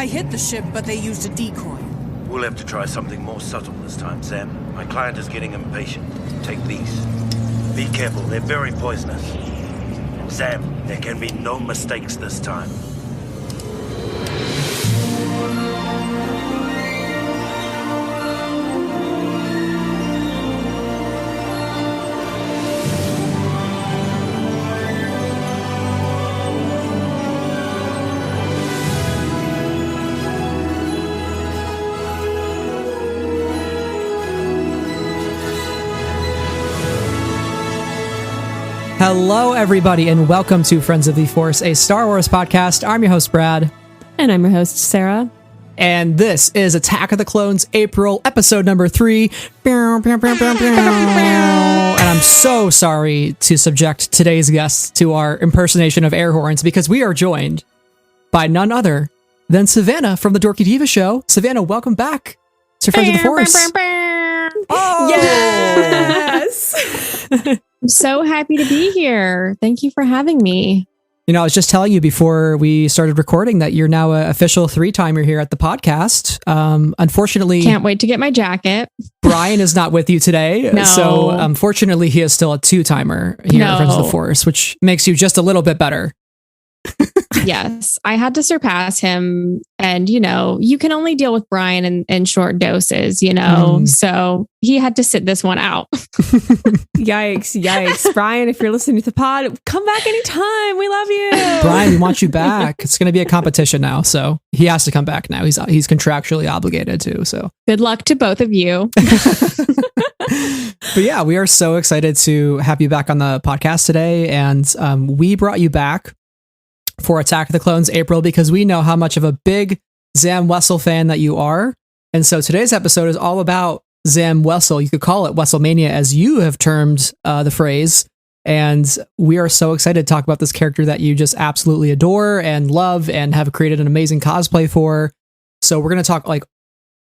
I hit the ship, but they used a decoy. We'll have to try something more subtle this time, Zam. My client is getting impatient. Take these. Be careful, they're very poisonous. Zam, there can be no mistakes this time. Hello, everybody, and welcome to Friends of the Force, a Star Wars podcast. I'm your host, Brad. And I'm your host, Sarah. And this is Attack of the Clones April, episode number 3. And I'm so sorry to subject today's guests to our impersonation of air horns because we are joined by none other than Savanna from the Dorky Diva Show. Savanna, welcome back to Friends of the Force. Oh! Yes! I'm so happy to be here. Thank you for having me. You know, I was just telling you before we started recording that you're now an official 3-timer here at the podcast. Unfortunately, can't wait to get my jacket. Brian is not with you today. No. So unfortunately, he is still a 2-timer here at Friends of the Force, which makes you just a little bit better. Yes, I had to surpass him. And, you know, you can only deal with Brian in short doses, you know, so he had to sit this one out. Yikes. Brian, if you're listening to the pod, come back anytime. We love you. Brian, we want you back. It's going to be a competition now. So he has to come back now. He's contractually obligated to. So good luck to both of you. But yeah, we are so excited to have you back on the podcast today. And we brought you back for Attack of the Clones April because we know how much of a big Zam Wesell fan that you are. And so today's episode is all about Zam Wesell. You could call it Wesellmania, as you have termed the phrase. And we are so excited to talk about this character that you just absolutely adore and love and have created an amazing cosplay for. So we're going to talk like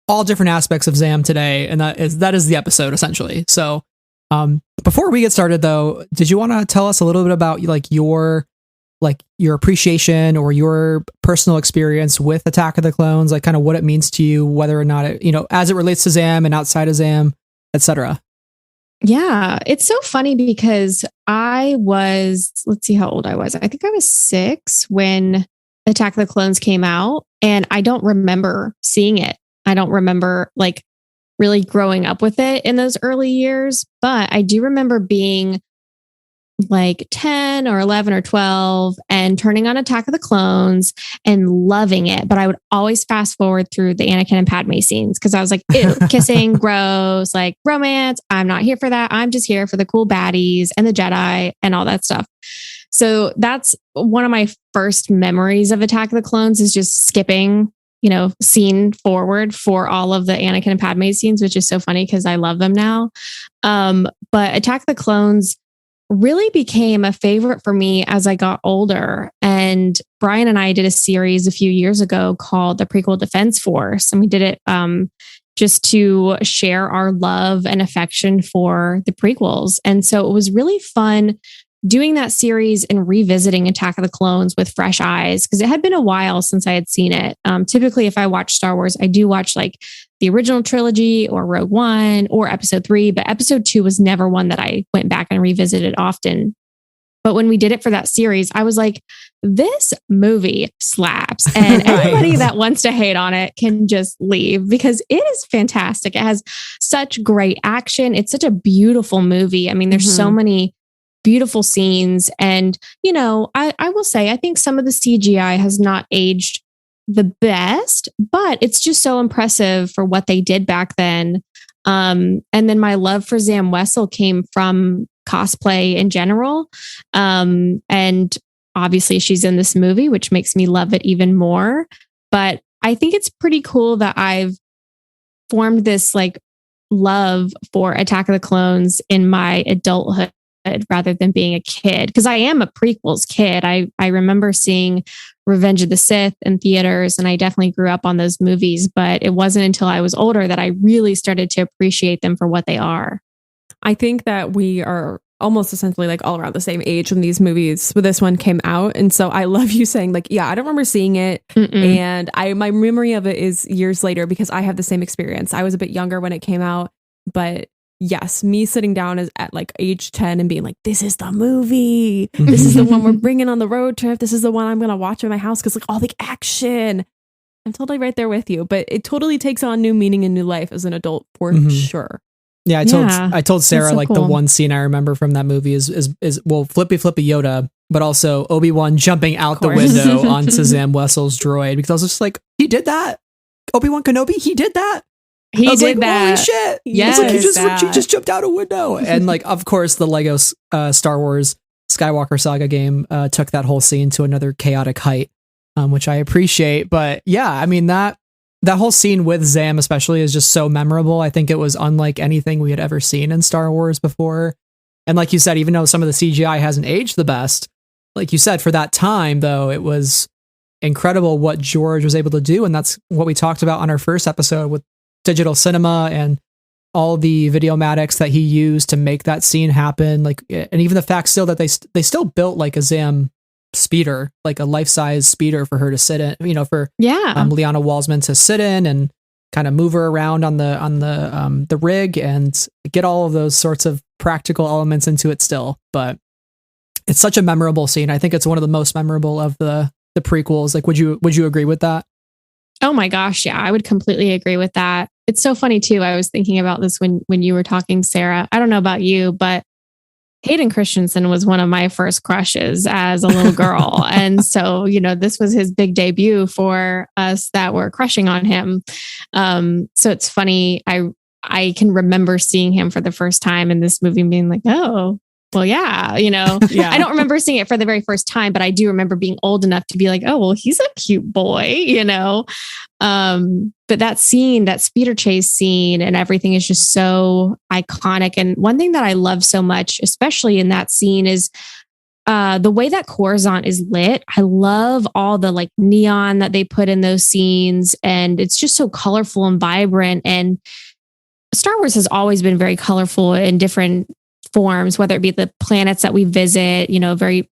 all different aspects of Zam today. And that is the episode essentially. So before we get started though, did you want to tell us a little bit about your appreciation or your personal experience with Attack of the Clones, like kind of what it means to you, whether or not it, you know, as it relates to Zam and outside of Zam, etc. Yeah, it's so funny because let's see how old I was. I think I was 6 when Attack of the Clones came out, and I don't remember seeing it. I don't remember like really growing up with it in those early years, but I do remember being like 10 or 11 or 12 and turning on Attack of the Clones and loving it. But I would always fast forward through the Anakin and Padme scenes because I was like, ew, kissing, gross, like romance. I'm not here for that. I'm just here for the cool baddies and the Jedi and all that stuff. So that's one of my first memories of Attack of the Clones is just skipping, you know, scene forward for all of the Anakin and Padme scenes, which is so funny because I love them now. But Attack of the Clones really became a favorite for me as I got older. And Brian and I did a series a few years ago called the Prequel Defense Force. And we did it just to share our love and affection for the prequels. And so it was really fun doing that series and revisiting Attack of the Clones with fresh eyes, because it had been a while since I had seen it. Typically, if I watch Star Wars, I do watch like the original trilogy or Rogue One or Episode 3, but Episode 2 was never one that I went back and revisited often. But when we did it for that series, I was like, this movie slaps. And everybody that wants to hate on it can just leave because it is fantastic. It has such great action. It's such a beautiful movie. I mean, there's so many beautiful scenes. And, you know, I will say, I think some of the CGI has not aged the best, but it's just so impressive for what they did back then. And then my love for Zam Wesell came from cosplay in general. And obviously she's in this movie, which makes me love it even more. But I think it's pretty cool that I've formed this like love for Attack of the Clones in my adulthood rather than being a kid. Because I am a prequels kid. I remember seeing Revenge of the Sith in theaters, and I definitely grew up on those movies, but it wasn't until I was older that I really started to appreciate them for what they are. I think that we are almost essentially like all around the same age when this one came out. And so I love you saying like, yeah, I don't remember seeing it. And my memory of it is years later because I have the same experience. I was a bit younger when it came out, but yes, me sitting down at like age 10 and being like, this is the movie. This is the one we're bringing on the road trip. This is the one I'm going to watch in my house because like all the action. I'm totally right there with you, but it totally takes on new meaning and new life as an adult for sure. Yeah, I told Sarah like the one scene I remember from that movie is well, Flippy Yoda, but also Obi-Wan jumping out the window onto Zam Wesell's droid because I was just like, he did that. Obi-Wan Kenobi, he did that. He did like, that. Holy shit! Yes, like he just jumped out a window, and like of course the Lego Star Wars Skywalker Saga game took that whole scene to another chaotic height, which I appreciate. But yeah, I mean that whole scene with Zam especially is just so memorable. I think it was unlike anything we had ever seen in Star Wars before. And like you said, even though some of the CGI hasn't aged the best, like you said, for that time though, it was incredible what George was able to do, and that's what we talked about on our first episode with digital cinema and all the videomatics that he used to make that scene happen. Like, and even the fact still that they still built like a Zam speeder, like a life-size speeder for her to sit in, for Leeanna Walsman to sit in and kind of move her around on the rig and get all of those sorts of practical elements into it still. But it's such a memorable scene. I think it's one of the most memorable of the prequels. Like, would you agree with that? Oh my gosh. Yeah, I would completely agree with that. It's so funny too. I was thinking about this when you were talking, Sarah. I don't know about you, but Hayden Christensen was one of my first crushes as a little girl. And so, this was his big debut for us that were crushing on him. So it's funny. I can remember seeing him for the first time in this movie and being like, oh, well, yeah, I don't remember seeing it for the very first time, but I do remember being old enough to be like, oh, well, he's a cute boy, But that scene, that speeder chase scene and everything is just so iconic. And one thing that I love so much, especially in that scene, is the way that Coruscant is lit. I love all the like neon that they put in those scenes. And it's just so colorful and vibrant. And Star Wars has always been very colorful in different forms, whether it be the planets that we visit, very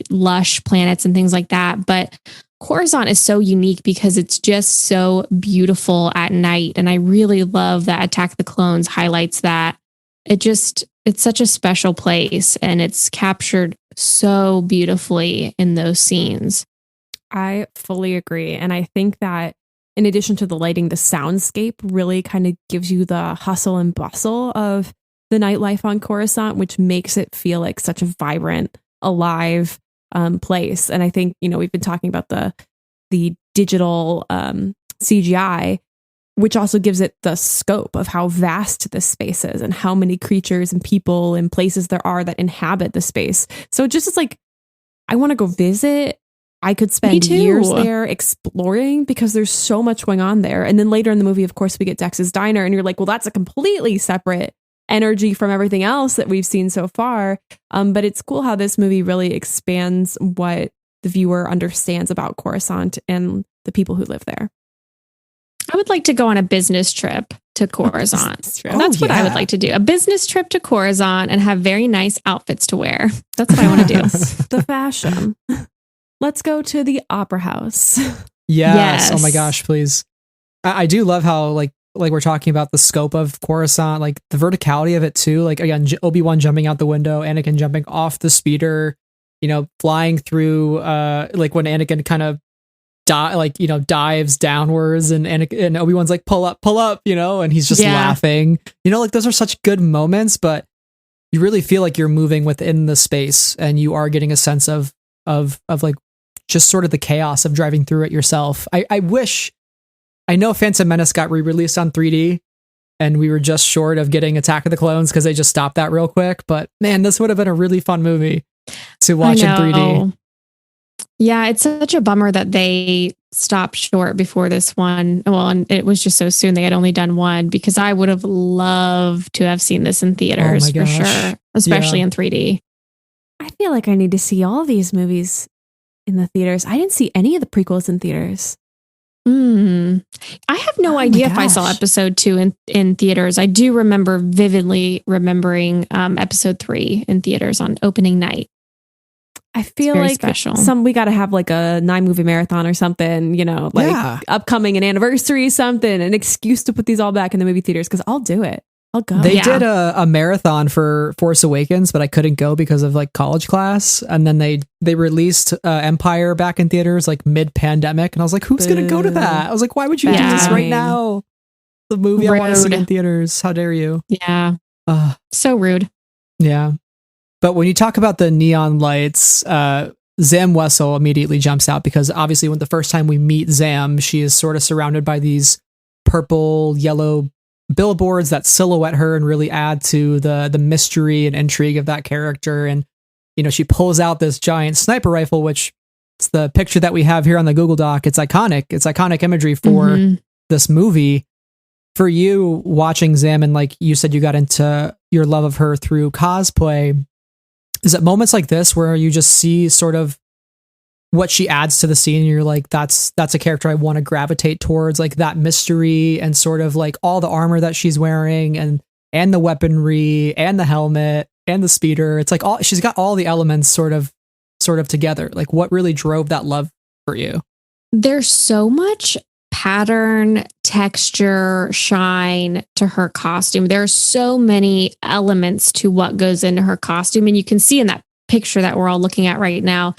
lush planets and things like that. But Coruscant is so unique because it's just so beautiful at night. And I really love that Attack of the Clones highlights that. It's such a special place and it's captured so beautifully in those scenes. I fully agree. And I think that in addition to the lighting, the soundscape really kind of gives you the hustle and bustle of the nightlife on Coruscant, which makes it feel like such a vibrant, alive place. And I think, we've been talking about the digital CGI, which also gives it the scope of how vast this space is and how many creatures and people and places there are that inhabit the space. So it just is like, I want to go visit. I could spend years there exploring because there's so much going on there. And then later in the movie, of course, we get Dex's Diner and you're like, well, that's a completely separate energy from everything else that we've seen so far. But it's cool how this movie really expands what the viewer understands about Coruscant and the people who live there. I would like to go on a business trip to Coruscant. That's what I would like to do. A business trip to Coruscant and have very nice outfits to wear. That's what I want to do. The fashion. Let's go to the Opera House. Yes. Oh my gosh, please. I do love how like we're talking about the scope of Coruscant, like the verticality of it too. Like again, Obi-Wan jumping out the window, Anakin jumping off the speeder, flying through, like when Anakin kind of dives downwards and Obi-Wan's like, pull up, and he's just laughing, like those are such good moments, but you really feel like you're moving within the space and you are getting a sense of like just sort of the chaos of driving through it yourself. I know Phantom Menace got re-released on 3D and we were just short of getting Attack of the Clones because they just stopped that real quick. But man, this would have been a really fun movie to watch in 3D. Yeah, it's such a bummer that they stopped short before this one. Well, and it was just so soon. They had only done one because I would have loved to have seen this in theaters for sure, especially in 3D. I feel like I need to see all of these movies in the theaters. I didn't see any of the prequels in theaters. I have no idea if I saw episode 2 in theaters. I do remember vividly remembering episode 3 in theaters on opening night. I feel like special. We got to have like a 9-movie marathon or something, you know, like upcoming an anniversary, something, an excuse to put these all back in the movie theaters, because I'll do it. I'll go. They did a marathon for Force Awakens, but I couldn't go because of like college class. And then they released Empire back in theaters like mid-pandemic. And I was like, who's going to go to that? I was like, why would you do this right now? The movie I want to see in theaters. How dare you? Yeah. So rude. Yeah. But when you talk about the neon lights, Zam Wesell immediately jumps out, because obviously when the first time we meet Zam, she is sort of surrounded by these purple, yellow billboards that silhouette her and really add to the mystery and intrigue of that character. And, you know, she pulls out this giant sniper rifle, which it's the picture that we have here on the Google Doc. It's iconic. It's iconic imagery for this movie. For you watching Zam, and like you said, you got into your love of her through cosplay. Is it moments like this where you just see sort of what she adds to the scene and you're like, that's a character I want to gravitate towards, like that mystery and sort of like all the armor that she's wearing and the weaponry and the helmet and the speeder. It's like she's got all the elements sort of together. Like, what really drove that love for you? There's so much pattern, texture, shine to her costume. There are so many elements to what goes into her costume. And you can see in that picture that we're all looking at right now,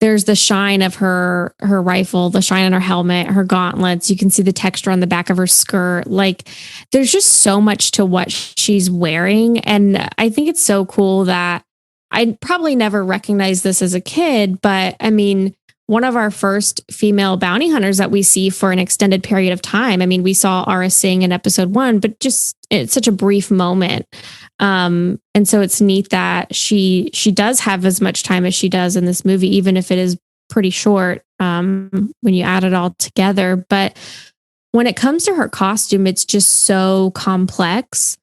there's the shine of her rifle, the shine on her helmet, her gauntlets. You can see the texture on the back of her skirt. Like, there's just so much to what she's wearing. And I think it's so cool that I probably never recognized this as a kid, but I mean, one of our first female bounty hunters that we see for an extended period of time. I mean, we saw Ara Singh in episode 1, but just it's such a brief moment. And so it's neat that she does have as much time as she does in this movie, even if it is pretty short when you add it all together. But when it comes to her costume, it's just so complex.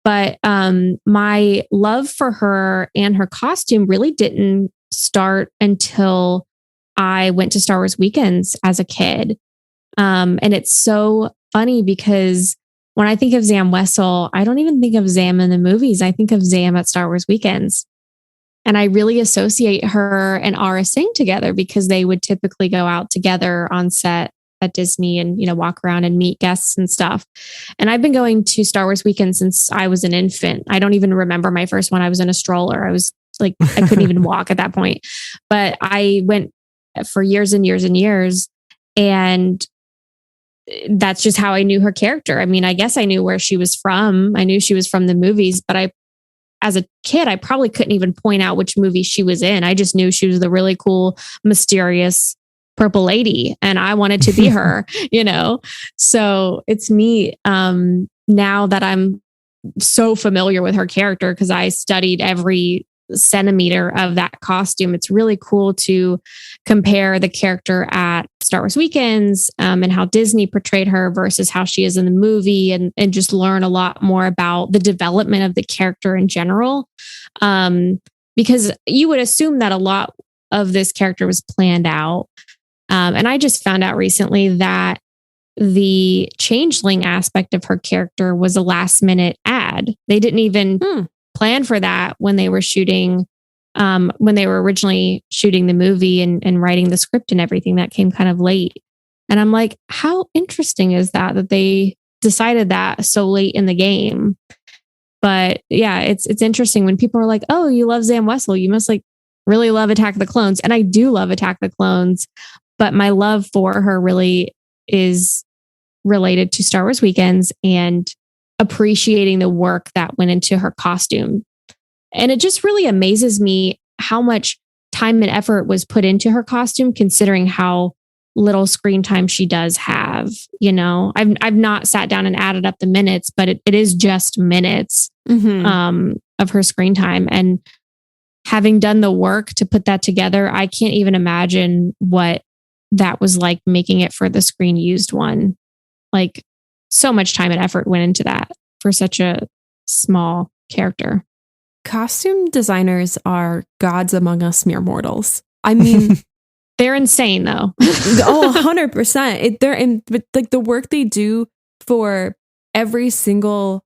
But my love for her and her costume really didn't start until I went to Star Wars weekends as a kid. And it's so funny because when I think of Zam Wesell, I don't even think of Zam in the movies. I think of Zam at Star Wars weekends. And I really associate her and Ara Singh together because they would typically go out together on set at Disney and, you know, walk around and meet guests and stuff. And I've been going to Star Wars weekends since I was an infant. I don't even remember my first one. I was in a stroller. I was like, I couldn't even walk at that point. But I went for years and years and years. And that's just how I knew her character. I mean, I guess I knew where she was from. I knew she was from the movies, but as a kid, I probably couldn't even point out which movie she was in. I just knew she was the really cool, mysterious purple lady. And I wanted to be her, you know? So it's neat. Now that I'm so familiar with her character, because I studied every centimeter of that costume, it's really cool to compare the character at Star Wars weekends and how Disney portrayed her versus how she is in the movie, and just learn a lot more about the development of the character in general. Because you would assume that a lot of this character was planned out. And I just found out recently that the changeling aspect of her character was a last minute ad. They didn't even plan for that when they were shooting, when they were originally shooting the movie and writing the script and everything. That came kind of late. And I'm like, how interesting is that they decided that so late in the game? But yeah, it's interesting when people are like, oh, you love Zam Wesell, you must like really love Attack of the Clones. And I do love Attack of the Clones, but my love for her really is related to Star Wars weekends and appreciating the work that went into her costume. And it just really amazes me how much time and effort was put into her costume, considering how little screen time she does have. You know, I've not sat down and added up the minutes, but it is just minutes of her screen time. And having done the work to put that together, I can't even imagine what that was like making it for the screen used one. Like, so much time and effort went into that for such a small character. Costume designers are gods among us mere mortals. I mean, They're insane though. Oh, 100%. But like the work they do for every single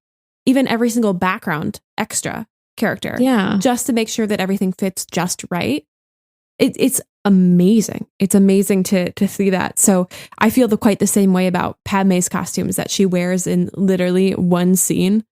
background extra character. Yeah. Just to make sure that everything fits just right. It's amazing. It's amazing to see that. So I feel quite the same way about Padme's costumes that she wears in literally one scene.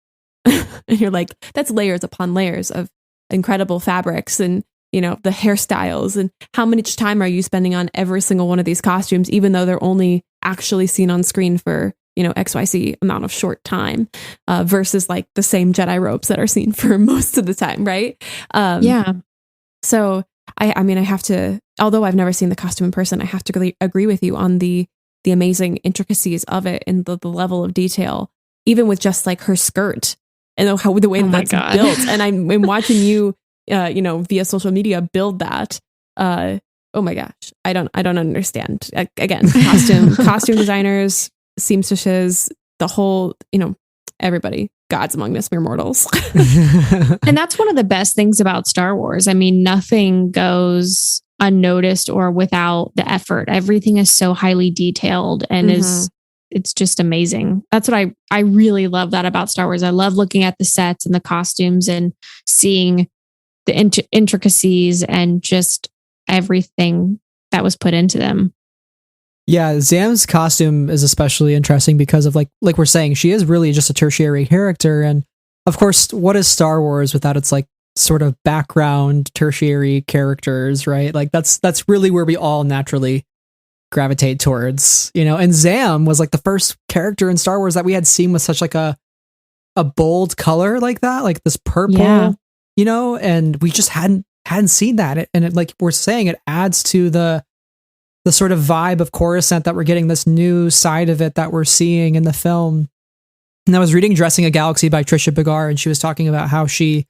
And you're like, that's layers upon layers of incredible fabrics and, you know, the hairstyles, and how much time are you spending on every single one of these costumes, even though they're only actually seen on screen for, you know, XYZ amount of short time, versus like the same Jedi robes that are seen for most of the time. Right. Yeah. So I mean, I have to, although I've never seen the costume in person, I have to really agree with you on the amazing intricacies of it and the level of detail, even with just like her skirt and the way that's built. And I'm watching you, you know, via social media build that. Oh my gosh, I don't understand. Again, costume designers, seamstresses, the whole, you know, everybody, gods among us mere mortals. And that's one of the best things about Star Wars. I mean, nothing goes unnoticed or without the effort. Everything is so highly detailed and it's just amazing. That's what I really love that about Star Wars. I love looking at the sets and the costumes and seeing the intricacies and just everything that was put into them. Yeah, Zam's costume is especially interesting because of like we're saying, she is really just a tertiary character. And of course, what is Star Wars without its like sort of background tertiary characters, right? Like that's really where we all naturally gravitate towards, you know. And Zam was like the first character in Star Wars that we had seen with such like a bold color like that, like this purple, you know, and we just hadn't seen that. And it, like we're saying, it adds to the sort of vibe of Coruscant that we're getting, this new side of it that we're seeing in the film. And I was reading Dressing a Galaxy by Trisha Begar, and she was talking about how she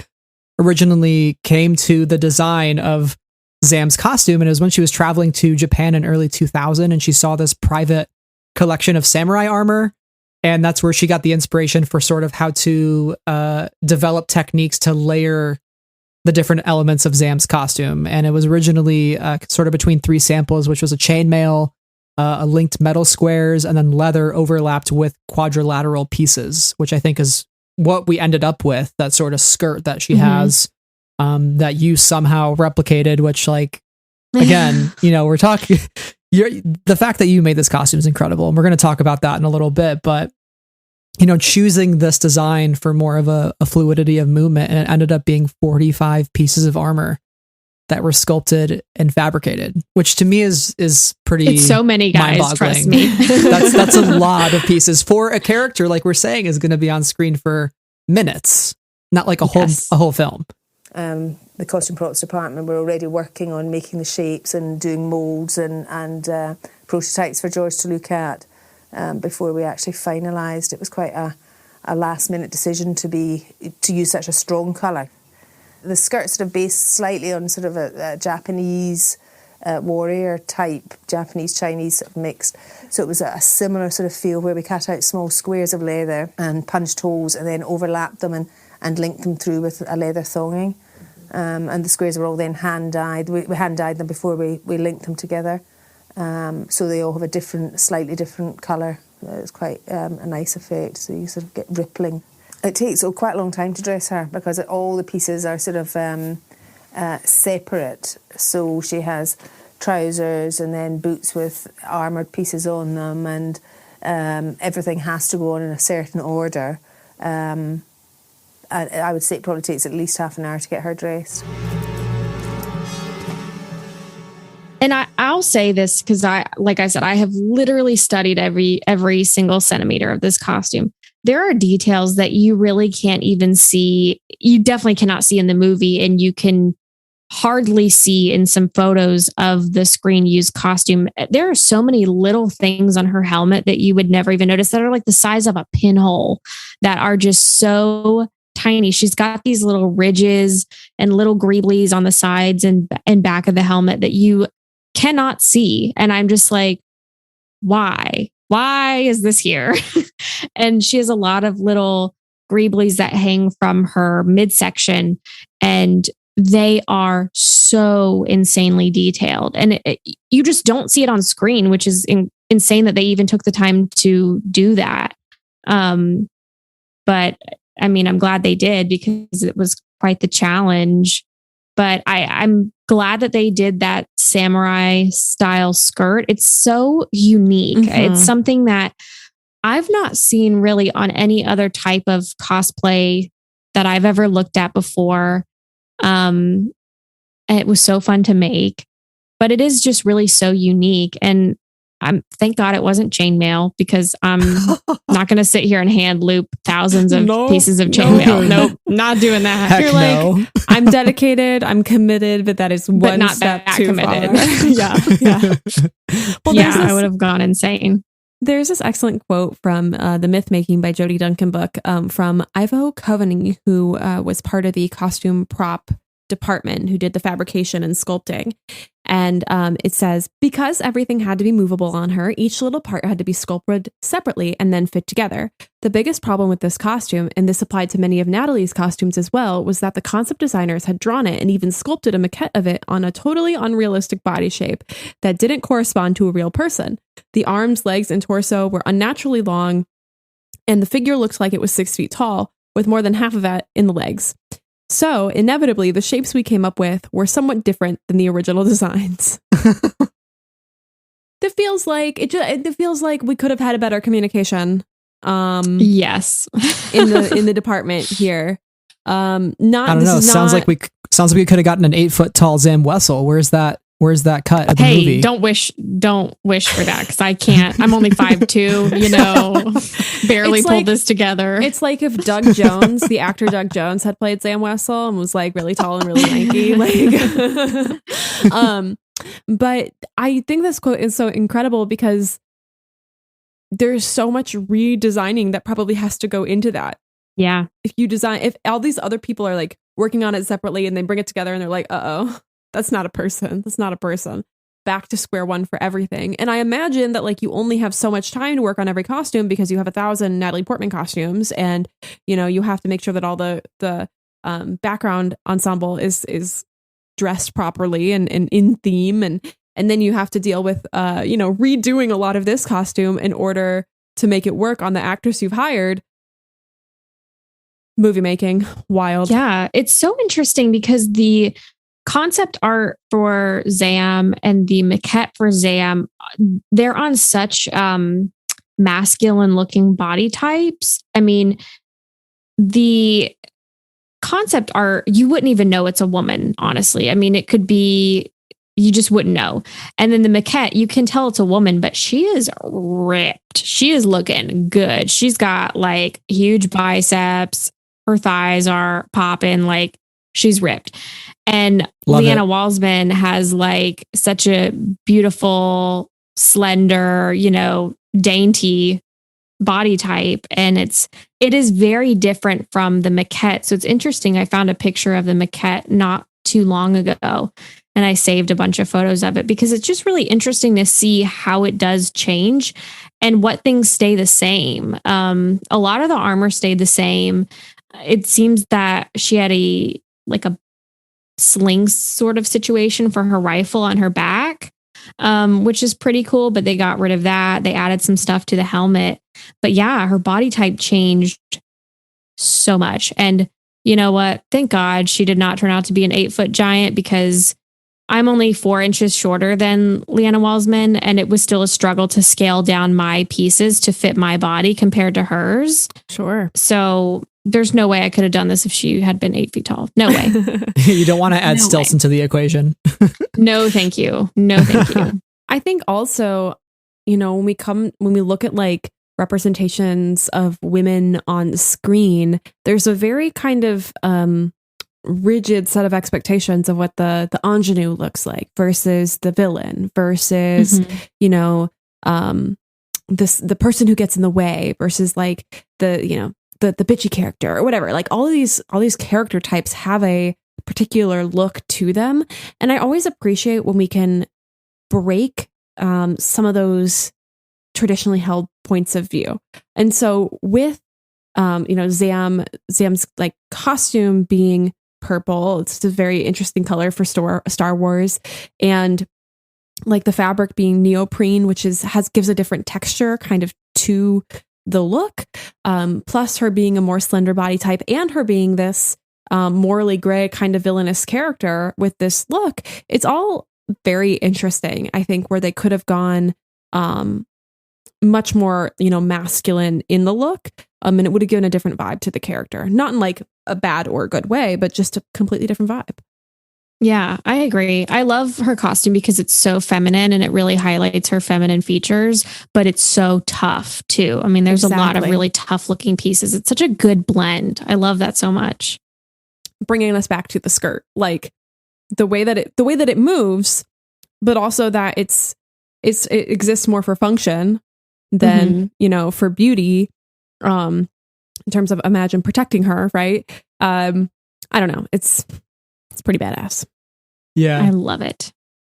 originally came to the design of Zam's costume. And it was when she was traveling to Japan in early 2000, and she saw this private collection of samurai armor. And that's where she got the inspiration for sort of how to develop techniques to layer the different elements of Zam's costume. And it was originally sort of between three samples, which was a chainmail, a linked metal squares, and then leather overlapped with quadrilateral pieces, which I think is what we ended up with, that sort of skirt that she has, that you somehow replicated, which, like, again, you know, we're talking, the fact that you made this costume is incredible. And we're going to talk about that in a little bit, but you know, choosing this design for more of a fluidity of movement, and it ended up being 45 pieces of armor that were sculpted and fabricated, which to me is pretty. It's so many guys, trust me. that's a lot of pieces for a character, like we're saying, is going to be on screen for minutes, not like a whole film. The costume props department were already working on making the shapes and doing molds and prototypes for George to look at. Before we actually finalised. It was quite a last-minute decision to use such a strong colour. The skirt sort of based slightly on sort of a Japanese warrior type, Japanese-Chinese sort of mixed. So it was a similar sort of feel where we cut out small squares of leather and punched holes and then overlapped them and linked them through with a leather thonging. And the squares were all then hand-dyed. We hand-dyed them before we linked them together. So they all have a slightly different colour. It's quite a nice effect, so you sort of get rippling. It takes quite a long time to dress her because all the pieces are sort of separate. So she has trousers and then boots with armoured pieces on them, and everything has to go on in a certain order. I would say it probably takes at least half an hour to get her dressed. And I'll say this because like I said, I have literally studied every single centimeter of this costume. There are details that you really can't even see. You definitely cannot see in the movie, and you can hardly see in some photos of the screen used costume. There are so many little things on her helmet that you would never even notice that are like the size of a pinhole, that are just so tiny. She's got these little ridges and little greeblies on the sides and back of the helmet that you cannot see. And I'm just like, why is this here? And she has a lot of little greeblies that hang from her midsection, and they are so insanely detailed, and you just don't see it on screen, which is insane that they even took the time to do that. But I mean, I'm glad they did, because it was quite the challenge. But I'm glad that they did that samurai style skirt. It's so unique. It's something that I've not seen really on any other type of cosplay that I've ever looked at before. And it was so fun to make, but it is just really so unique. And thank God it wasn't chainmail, because I'm not going to sit here and hand loop thousands of pieces of chainmail. Nope, not doing that. Heck You're like, I'm dedicated, I'm committed, but that is one not step that too committed. far. Yeah. Well, yeah, I would have gone insane. There's this excellent quote from the Myth Making by Jodie Duncan book from Ivo Coveney, who was part of the costume prop department, who did the fabrication and sculpting. And it says, because everything had to be movable on her, each little part had to be sculpted separately and then fit together. The biggest problem with this costume, and this applied to many of Natalie's costumes as well, was that the concept designers had drawn it and even sculpted a maquette of it on a totally unrealistic body shape that didn't correspond to a real person. The arms, legs, and torso were unnaturally long, and the figure looked like it was 6 feet tall, with more than half of that in the legs. So, inevitably, the shapes we came up with were somewhat different than the original designs. It feels like we could have had a better communication. Yes, in the department here. I don't know. Sounds like we could have gotten an 8 foot tall Zam Wesell. Where's that cut of the movie? Don't wish for that, because I can't. I'm only 5'2", barely pulled this together. It's like if Doug Jones, the actor Doug Jones, had played Zam Wesell and was like really tall and really lanky. But I think this quote is so incredible, because there's so much redesigning that probably has to go into that. Yeah. If all these other people are like working on it separately and they bring it together and they're like, that's not a person. That's not a person. Back to square one for everything. And I imagine that like you only have so much time to work on every costume, because you have 1,000 Natalie Portman costumes, and you have to make sure that all the background ensemble is dressed properly and in theme, and then you have to deal with redoing a lot of this costume in order to make it work on the actress you've hired. Movie making, wild. Yeah, it's so interesting, because the concept art for Zam and the maquette for Zam, they're on such masculine looking body types. I mean, the concept art, you wouldn't even know it's a woman, honestly. I mean, it could be, you just wouldn't know. And then the maquette, you can tell it's a woman, but she is ripped. She is looking good. She's got like huge biceps. Her thighs are popping, like she's ripped. And Leeanna Walsman has like such a beautiful, slender, dainty body type. And it is very different from the maquette. So it's interesting. I found a picture of the maquette not too long ago, and I saved a bunch of photos of it, because it's just really interesting to see how it does change and what things stay the same. A lot of the armor stayed the same. It seems that she had a sling sort of situation for her rifle on her back, which is pretty cool, but they got rid of that. They added some stuff to the helmet, but yeah, her body type changed so much. And you know what? Thank God she did not turn out to be an 8-foot giant, because I'm only 4 inches shorter than Leeanna Walsman, and it was still a struggle to scale down my pieces to fit my body compared to hers. Sure. So there's no way I could have done this if she had been 8 feet tall. No way. You don't want to add stilts into the equation. No, thank you. No, thank you. I think also, when we look at like representations of women on the screen, there's a very kind of rigid set of expectations of what the ingenue looks like versus the villain versus, the person who gets in the way versus like the bitchy character or whatever. Like all these character types have a particular look to them. And I always appreciate when we can break some of those traditionally held points of view. And so with, Zam's like costume being purple. It's just a very interesting color for Star Wars. And like the fabric being neoprene, which gives a different texture kind of to the look. Plus her being a more slender body type and her being this morally gray kind of villainous character with this look. It's all very interesting, I think, where they could have gone much more, masculine in the look. And it would have given a different vibe to the character. Not in like a bad or good way, but just a completely different vibe. Yeah, I agree. I love her costume because it's so feminine and it really highlights her feminine features, but it's so tough too. I mean, there's a lot of really tough looking pieces. It's such a good blend. I love that so much. Bringing us back to the skirt, like the way that it moves, but also that it exists more for function than, for beauty, in terms of imagine protecting her. Right. I don't know. It's pretty badass. Yeah. I love it.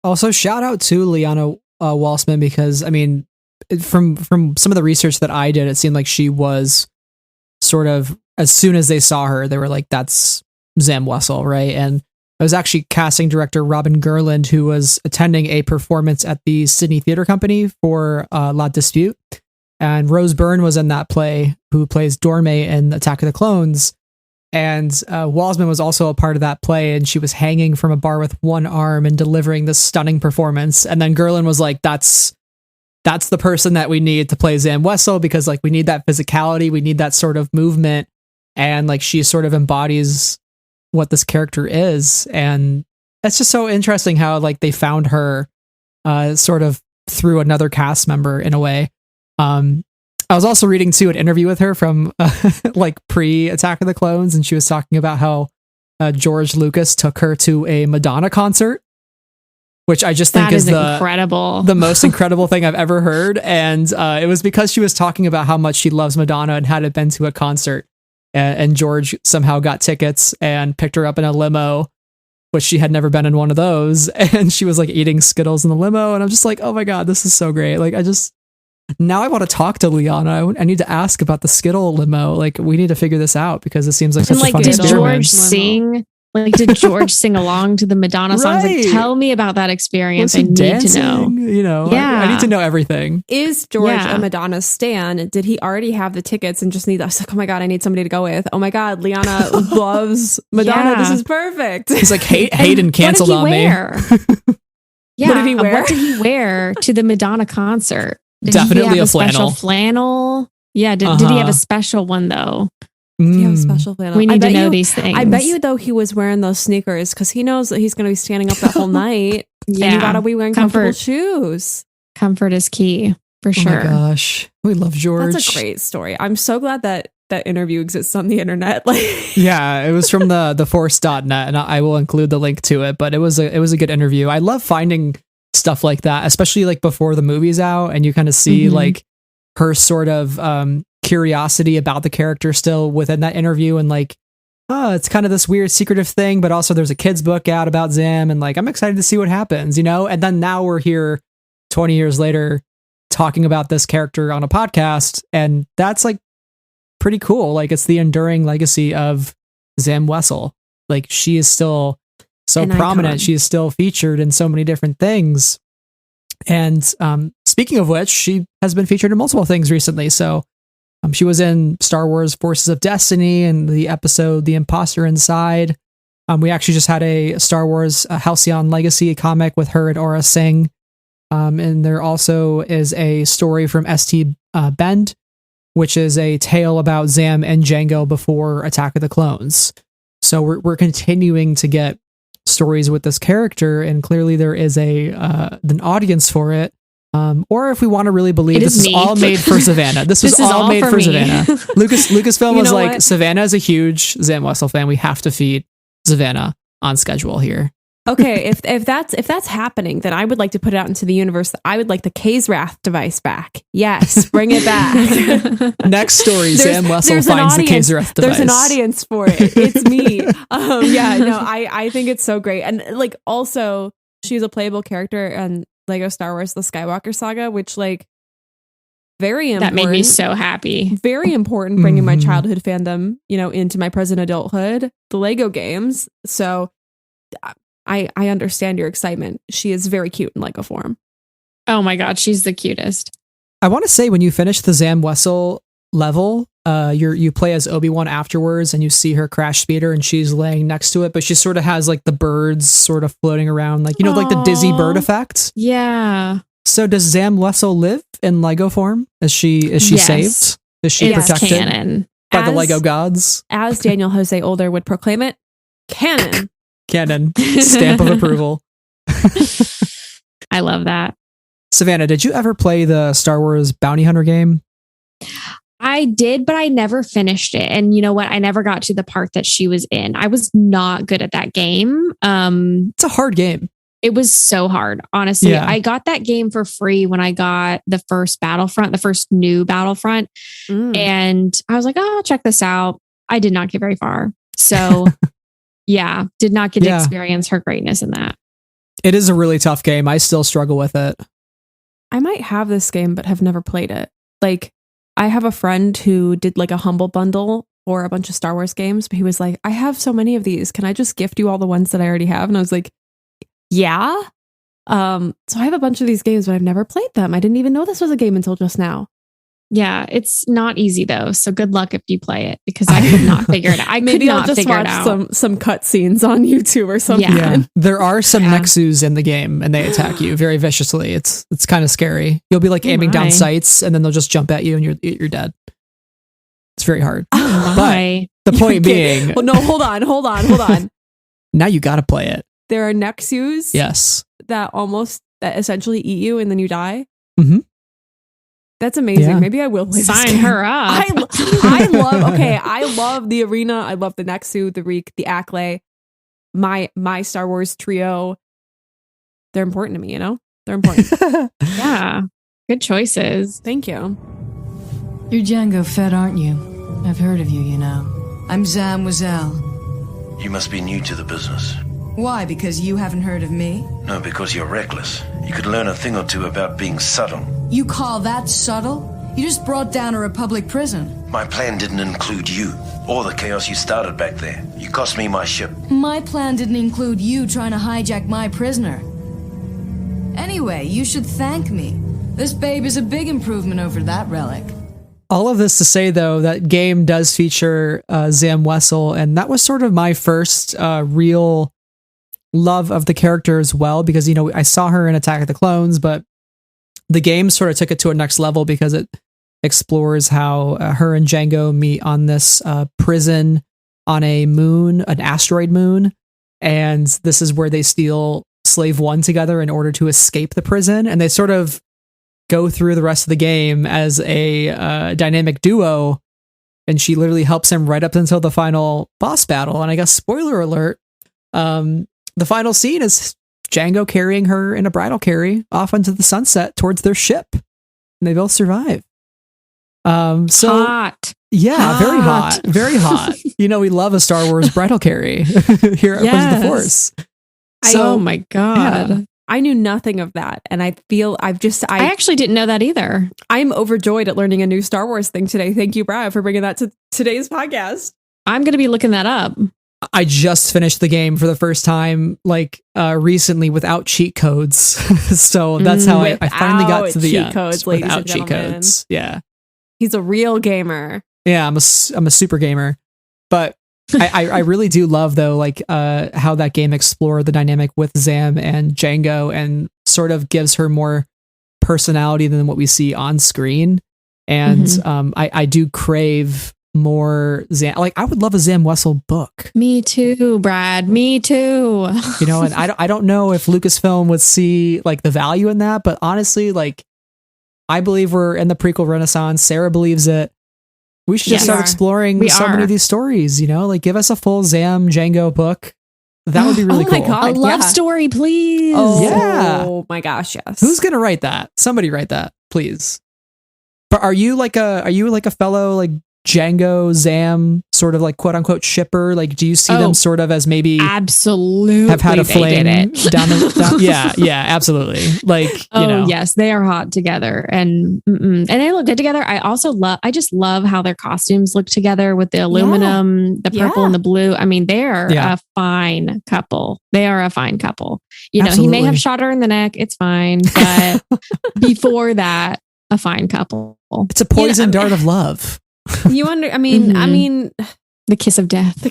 Also, shout out to Leeanna Walsman, because I mean, from some of the research that I did, it seemed like she was sort of, as soon as they saw her, they were like, that's Zam Wesell, right? And it was actually casting director Robin Gerland, who was attending a performance at the Sydney Theatre Company for La Dispute. And Rose Byrne was in that play, who plays Dorme in Attack of the Clones. And Walsman was also a part of that play, and she was hanging from a bar with one arm and delivering this stunning performance. And then Gerland was like, that's the person that we need to play Zam Wesell, because like we need that physicality, we need that sort of movement, and like she sort of embodies what this character is. And it's just so interesting how like they found her sort of through another cast member in a way. I was also reading too an interview with her from like pre-Attack of the Clones, and she was talking about how George Lucas took her to a Madonna concert, which I just think is the most incredible thing I've ever heard. And it was because she was talking about how much she loves Madonna and hadn't been to a concert, and George somehow got tickets and picked her up in a limo, which she had never been in one of those, and she was like eating Skittles in the limo, and I'm just like, oh my god, this is so great. Like now I want to talk to Leeanna. I need to ask about the Skittle limo. Like, we need to figure this out, because it seems like such a fun did experiment. George sing? Like, did George sing along to the Madonna songs? Like, tell me about that experience. I need to know. I need to know everything. Is George a Madonna stan? Did he already have the tickets and just need? I was like, oh my god, I need somebody to go with. Oh my god, Leeanna loves Madonna. Yeah. This is perfect. He's like, Hayden canceled on me. Yeah, what did he wear? What did he wear to the Madonna concert? Definitely a special flannel. Yeah. Did he have a special one though? Did he have a special flannel? We need to know these things. I bet you though he was wearing those sneakers because he knows that he's going to be standing up that whole night. Yeah. And you got to be wearing comfortable shoes. Comfort is key for sure. Oh my gosh. We love George. That's a great story. I'm so glad that interview exists on the internet. Like, yeah, it was from the force.net, and I will include the link to it, but it was a good interview. I love finding stuff like that, especially like before the movie's out, and you kind of see like her sort of curiosity about the character still within that interview, and like, oh, it's kind of this weird secretive thing, but also there's a kid's book out about Zam, and like, I'm excited to see what happens, and then now we're here 20 years later talking about this character on a podcast, and that's like pretty cool. Like, it's the enduring legacy of Zam Wesell. Like, she is still so prominent. She is still featured in so many different things. And speaking of which, she has been featured in multiple things recently. So she was in Star Wars Forces of Destiny and the episode The Imposter Inside. We actually just had a Star Wars Halcyon Legacy comic with her and Aura Singh. And there also is a story from ST Bend, which is a tale about Zam and Jango before Attack of the Clones. So we're continuing to get stories with this character, and clearly there is an audience for it. Or if we want to really believe this is all made for Savanna. This was all made for Savanna. Lucasfilm was like, Savanna is a huge Zam Wesell fan. We have to feed Savanna on schedule here. Okay, if that's happening, then I would like to put it out into the universe. I would like the K's Wrath device back. Yes, bring it back. Next story, Zam Wesell finds the K's Wrath device. There's an audience for it. It's me. I think it's so great. And like, also, she's a playable character in Lego Star Wars The Skywalker Saga, which like Very important. That made me so happy. Very important bringing my childhood fandom, into my present adulthood, the Lego games. So I understand your excitement. She is very cute in Lego form. Oh my God, she's the cutest. I want to say when you finish the Zam Wesell level, you play as Obi-Wan afterwards, and you see her crash speeder, and she's laying next to it, but she sort of has like the birds sort of floating around, like like the dizzy bird effect. Yeah. So does Zam Wesell live in Lego form? Is she Yes. saved? Is she protected canon. by the Lego gods? As Daniel Jose Older would proclaim it, canon. Canon. Stamp of approval. I love that. Savanna, did you ever play the Star Wars Bounty Hunter game? I did, but I never finished it. And you know what? I never got to the part that she was in. I was not good at that game. It's a hard game. It was so hard, honestly. Yeah. I got that game for free when I got the first Battlefront, the first new Battlefront. And I was like, oh, I'll check this out. I did not get very far. So yeah, did not get to experience her greatness in that. It is a really tough game. I still struggle with it. I might have this game, but have never played it. Like, I have a friend who did like a humble bundle for a bunch of Star Wars games, but he was like, I have so many of these. Can I just gift you all the ones that I already have? And I was like, yeah. So I have a bunch of these games, but I've never played them. I didn't even know this was a game until just now. Yeah, it's not easy though. So good luck if you play it, because I could not figure it out. Maybe I'll just watch some cutscenes on YouTube or something. Yeah. There are some Nexus in the game, and they attack you very viciously. It's kind of scary. You'll be like aiming down sights, and then they'll just jump at you, and you're dead. It's very hard. But the point being, well, no, hold on. Now you got to play it. There are Nexus. Yes. That essentially eat you, and then you die. Mm-hmm. That's amazing. Yeah. Maybe I will play Sign this game. her up. I love the arena. I love the Nexu, the Reek, the Acclaimed, my Star Wars trio. They're important to me, They're important. Yeah. Good choices. Thank you. You're Django Fett, aren't you? I've heard of you, I'm Zam Wesell. You must be new to the business. Why? Because you haven't heard of me? No, because you're reckless. You could learn a thing or two about being subtle. You call that subtle? You just brought down a Republic prison. My plan didn't include you, or the chaos you started back there. You cost me my ship. My plan didn't include you trying to hijack my prisoner. Anyway, you should thank me. This babe is a big improvement over that relic. All of this to say, though, that game does feature Zam Wesell, and that was sort of my first real love of the character as well, because I saw her in Attack of the Clones, but the game sort of took it to a next level because it explores how her and Django meet on this prison on a moon, an asteroid moon, and this is where they steal Slave One together in order to escape the prison, and they sort of go through the rest of the game as a dynamic duo, and she literally helps him right up until the final boss battle. And I guess spoiler alert, the final scene is Django carrying her in a bridal carry off into the sunset towards their ship, and they both survive. Hot. Yeah, Hot. very hot. We love a Star Wars bridal carry here at Weapons of the Force. Oh my God. Yeah. I knew nothing of that, and I feel I actually didn't know that either. I'm overjoyed at learning a new Star Wars thing today. Thank you, Brad, for bringing that to today's podcast. I'm going to be looking that up. I just finished the game for the first time, recently, without cheat codes. So that's how I finally got to the cheat codes, ladies without and cheat gentlemen. codes. Yeah, he's a real gamer. Yeah, I'm a super gamer, but I really do love though, how that game explored the dynamic with Zam and Django, and sort of gives her more personality than what we see on screen. And I do crave more Zam. I would love a Zam Wesell book. Me too, Brad. Me too. And I don't know if Lucasfilm would see the value in that, but honestly, I believe we're in the prequel renaissance. Sarah believes it. We should just start exploring many of these stories, give us a full Zam Django book. That would be really cool. My God, a love story, please. Oh my gosh, yes. Who's going to write that? Somebody write that, please. But are you a fellow Django, Zam sort of like quote unquote shipper? Like, do you see them sort of as maybe absolutely have had a flame down the yeah, absolutely. Like, you know. Yes, they are hot together and they look good together. I just love how their costumes look together with the aluminum, the purple and the blue. I mean, they are a fine couple. They are a fine couple. You know, Absolutely. he may have shot her in the neck. It's fine. But before that, a fine couple. It's a poison dart of love. You wonder, I mean, the kiss of death.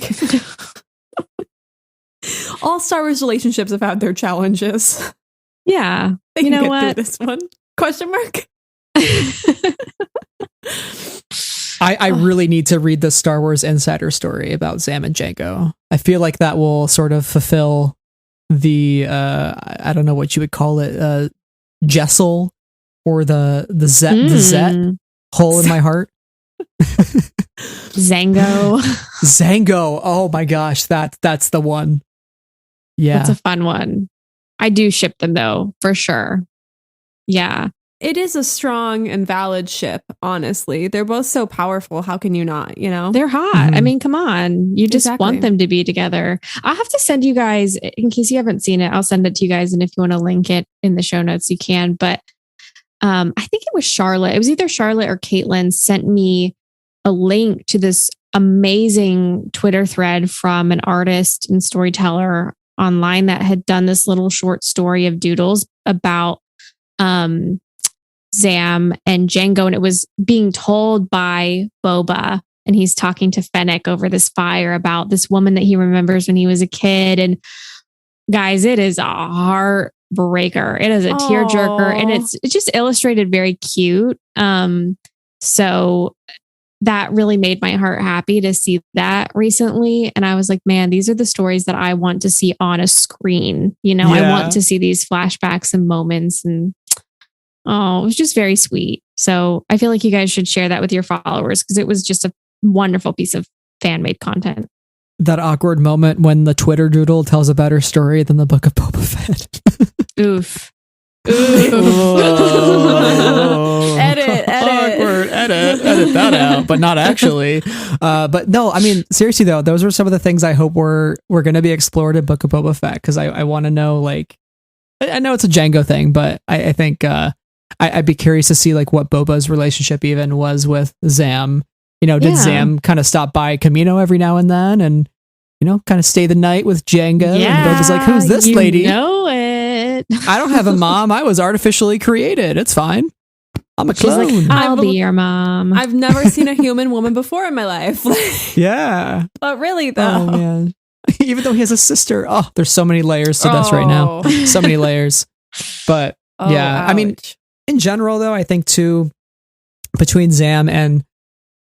All Star Wars relationships have had their challenges. Yeah. They can get through this one. Question mark. I really need to read the Star Wars Insider story about Zam and Django. I feel like that will sort of fulfill the I don't know what you would call it, Jessel, or the Zet hole in my heart. Zango. Oh my gosh, that's the one. Yeah, that's a fun one. I do ship them though, for sure. Yeah, it is a strong and valid ship. Honestly, they're both so powerful. How can you not? You know, they're hot. I mean, come on, you just want them to be together. I'll have to send you guys, in case you haven't seen it, I'll send it to you guys, and if you want to link it in the show notes, you can. But I think it was Charlotte. It was either Charlotte or Caitlin sent me a link to this amazing Twitter thread from an artist and storyteller online that had done this little short story of doodles about Zam and Django. And it was being told by Boba. And he's talking to Fennec over this fire about this woman that he remembers when he was a kid. And guys, it is a heartbreaker. It is a tearjerker, and it's just illustrated very cute. So that really made my heart happy to see that recently. And I was like, man, these are the stories that I want to see on a screen. You know, I want to see these flashbacks and moments, and it was just very sweet. So I feel like you guys should share that with your followers, because it was just a wonderful piece of fan-made content. That awkward moment when the Twitter doodle tells a better story than the Book of Boba Fett. Oof. Edit. Awkward. Edit that out, but not actually. But no, I mean, seriously though, those are some of the things I hope were going to be explored in Book of Boba Fett, because I want to know, like, I know it's a Django thing, but I think I'd be curious to see like what Boba's relationship even was with Zam. You know, did Zam kind of stop by Camino every now and then, and you know, kind of stay the night with Django? Yeah, and Boba's like, "Who's this lady?" You know it. I don't have a mom. I was artificially created. It's fine. I'm a clone. She's like, I'll be your mom. I've never seen a human woman before in my life. Yeah. But really, though. Oh, man. Even though he has a sister. Oh, there's so many layers to this right now. So many layers. But yeah, ouch. I mean, in general, though, I think too, between Zam and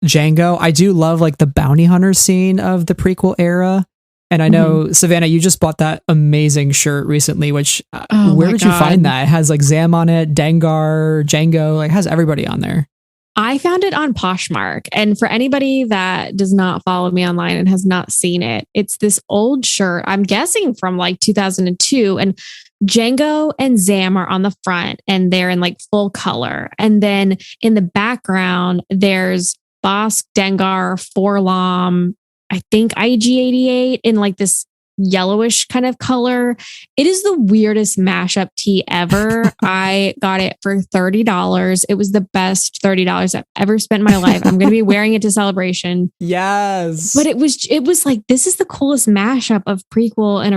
Django, I do love like the bounty hunter scene of the prequel era. And I know, Savanna, you just bought that amazing shirt recently, which where did you find that? It has like Zam on it, Dengar, Django, like has everybody on there. I found it on Poshmark. And for anybody that does not follow me online and has not seen it, it's this old shirt, I'm guessing from like 2002. And Django and Zam are on the front and they're in like full color. And then in the background, there's Bosk, Dengar, Forlom, I think IG-88 in like this yellowish kind of color. It is the weirdest mashup tee ever. I got it for $30. It was the best $30 I've ever spent in my life. I'm going to be wearing it to Celebration. Yes. But it was like, this is the coolest mashup of prequel and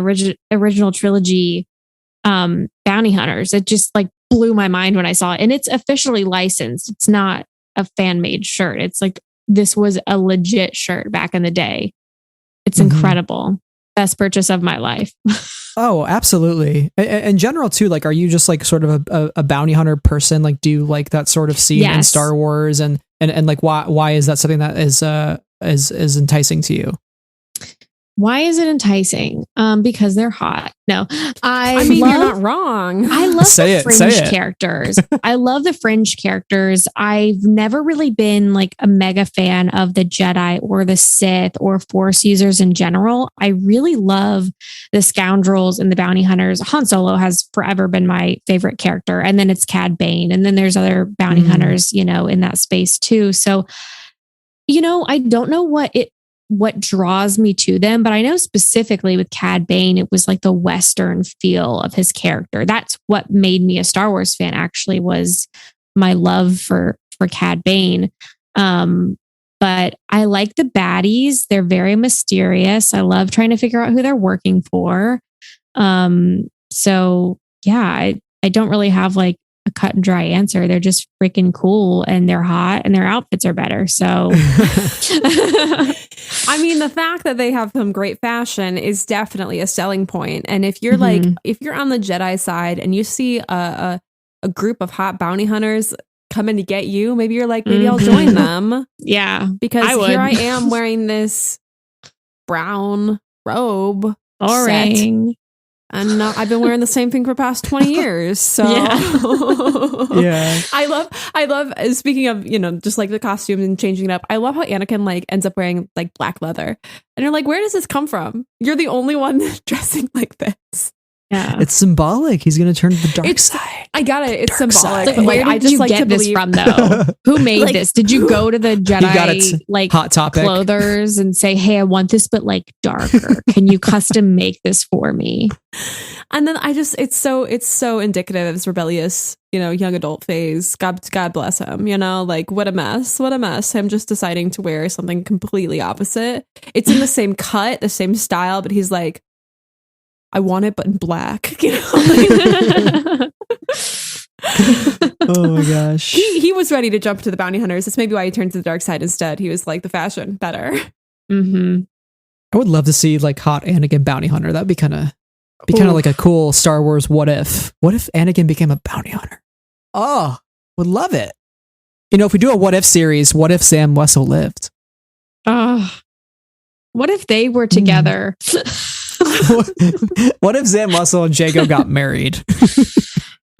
original trilogy bounty hunters. It just like blew my mind when I saw it. And it's officially licensed. It's not a fan-made shirt. It's like, this was a legit shirt back in the day. It's incredible. Best purchase of my life. Oh, absolutely. In general too, like, are you just like sort of a bounty hunter person? Like, do you like that sort of scene in Star Wars? And like, why is that something that is enticing to you? Why is it enticing? Because they're hot. No, I mean, you're not wrong. I love the fringe characters. I love the fringe characters. I've never really been like a mega fan of the Jedi or the Sith or Force users in general. I really love the scoundrels and the bounty hunters. Han Solo has forever been my favorite character. And then it's Cad Bane. And then there's other bounty hunters, you know, in that space too. So I don't know what draws me to them, but I know specifically with Cad Bane, it was like the Western feel of his character. That's what made me a Star Wars fan, actually, was my love for Cad Bane. But I like the baddies. They're very mysterious. I love trying to figure out who they're working for. So yeah, I don't really have like a cut and dry answer. They're just freaking cool and they're hot and their outfits are better. So I mean, the fact that they have some great fashion is definitely a selling point. And if you're like, if you're on the Jedi side and you see a group of hot bounty hunters coming to get you, maybe you're like, maybe I'll join them. Yeah. Because here I am wearing this brown robe. Boring. And I've been wearing the same thing for the past 20 years. So yeah. I love, speaking of, just like the costumes and changing it up. I love how Anakin like ends up wearing like black leather. And you're like, where does this come from? You're the only one dressing like this. Yeah. It's symbolic. He's going to turn to the dark side. I got it. It's symbolic. Like, where did you get this from, though? Who made this? Did you go to the Jedi like Hot Topic clothers and say, "Hey, I want this, but like darker. Can you custom make this for me?" And then it's so indicative of his rebellious, young adult phase. God bless him. Like what a mess. Him just deciding to wear something completely opposite. It's in the same cut, the same style, but he's like, I want it, but in black. Oh my gosh. He was ready to jump to the bounty hunters. That's maybe why he turned to the dark side instead. He was like, the fashion better. Mm-hmm. I would love to see like hot Anakin bounty hunter. That'd be kind of like a cool Star Wars what if. What if Anakin became a bounty hunter? Oh, would love it. If we do a what if series, what if Zam Wesell lived? What if they were together? What if Zam Wesell and Jago got married?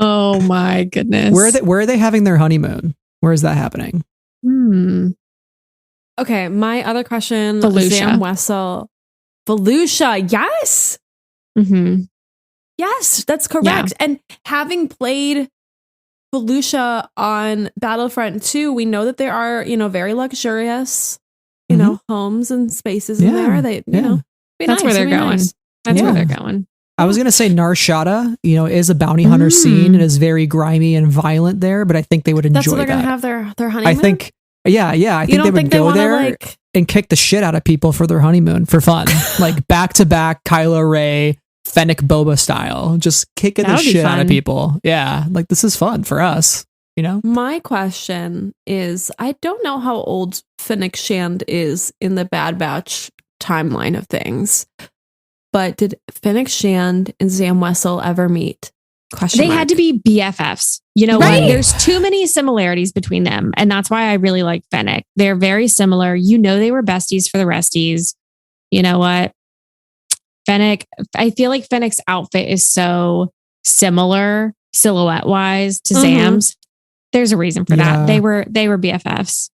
Oh my goodness. Where are they having their honeymoon? Where is that happening? Okay, my other question, Volusia. Zam Wesell. Volusia, yes. Mm-hmm. Yes, that's correct. Yeah. And having played Volusia on Battlefront 2, we know that there are, very luxurious, homes and spaces in there. They, That's where they're going. That's where they're going. I was going to say Nar Shaddaa, is a bounty hunter scene and is very grimy and violent there, but I think they would enjoy that. That's where they're going to have their honeymoon? I think, I think they would go there and kick the shit out of people for their honeymoon for fun. Like back to back Kylo Ray, Fennec Boba style, just kicking the shit out of people. Yeah. Like this is fun for us, My question is, I don't know how old Fennec Shand is in the Bad Batch timeline of things, but did Fennec Shand and Zam Wesell ever meet? They had to be BFFs. You know what? There's too many similarities between them. And that's why I really like Fennec. They're very similar. They were besties for the resties. You know what? Fennec, I feel like Fennec's outfit is so similar silhouette wise to Zam's. There's a reason for that. They were BFFs.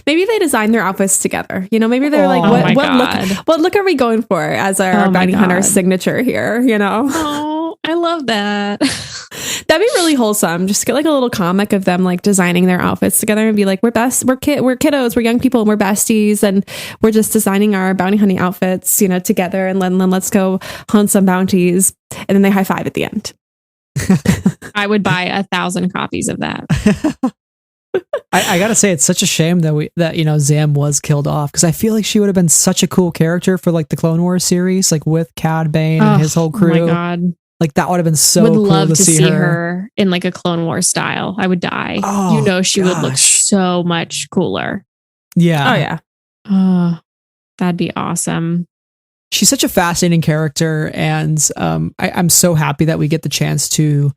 Maybe they designed their outfits together. Maybe they're like, what look are we going for as our bounty hunter signature here? Oh, I love that. That'd be really wholesome. Just get like a little comic of them like designing their outfits together and be like, we're kiddos, we're young people, and we're besties, and we're just designing our bounty hunting outfits, together, and then let's go hunt some bounties, and then they high five at the end. I would buy 1,000 copies of that. I gotta say, it's such a shame that Zam was killed off, because I feel like she would have been such a cool character for like the Clone Wars series, like with Cad Bane and his whole crew. Oh my god! Like that would have been so cool love to see her in like a Clone Wars style. I would die. Oh, she would look so much cooler. Yeah. Oh yeah. Oh, that'd be awesome. She's such a fascinating character, and I'm so happy that we get the chance to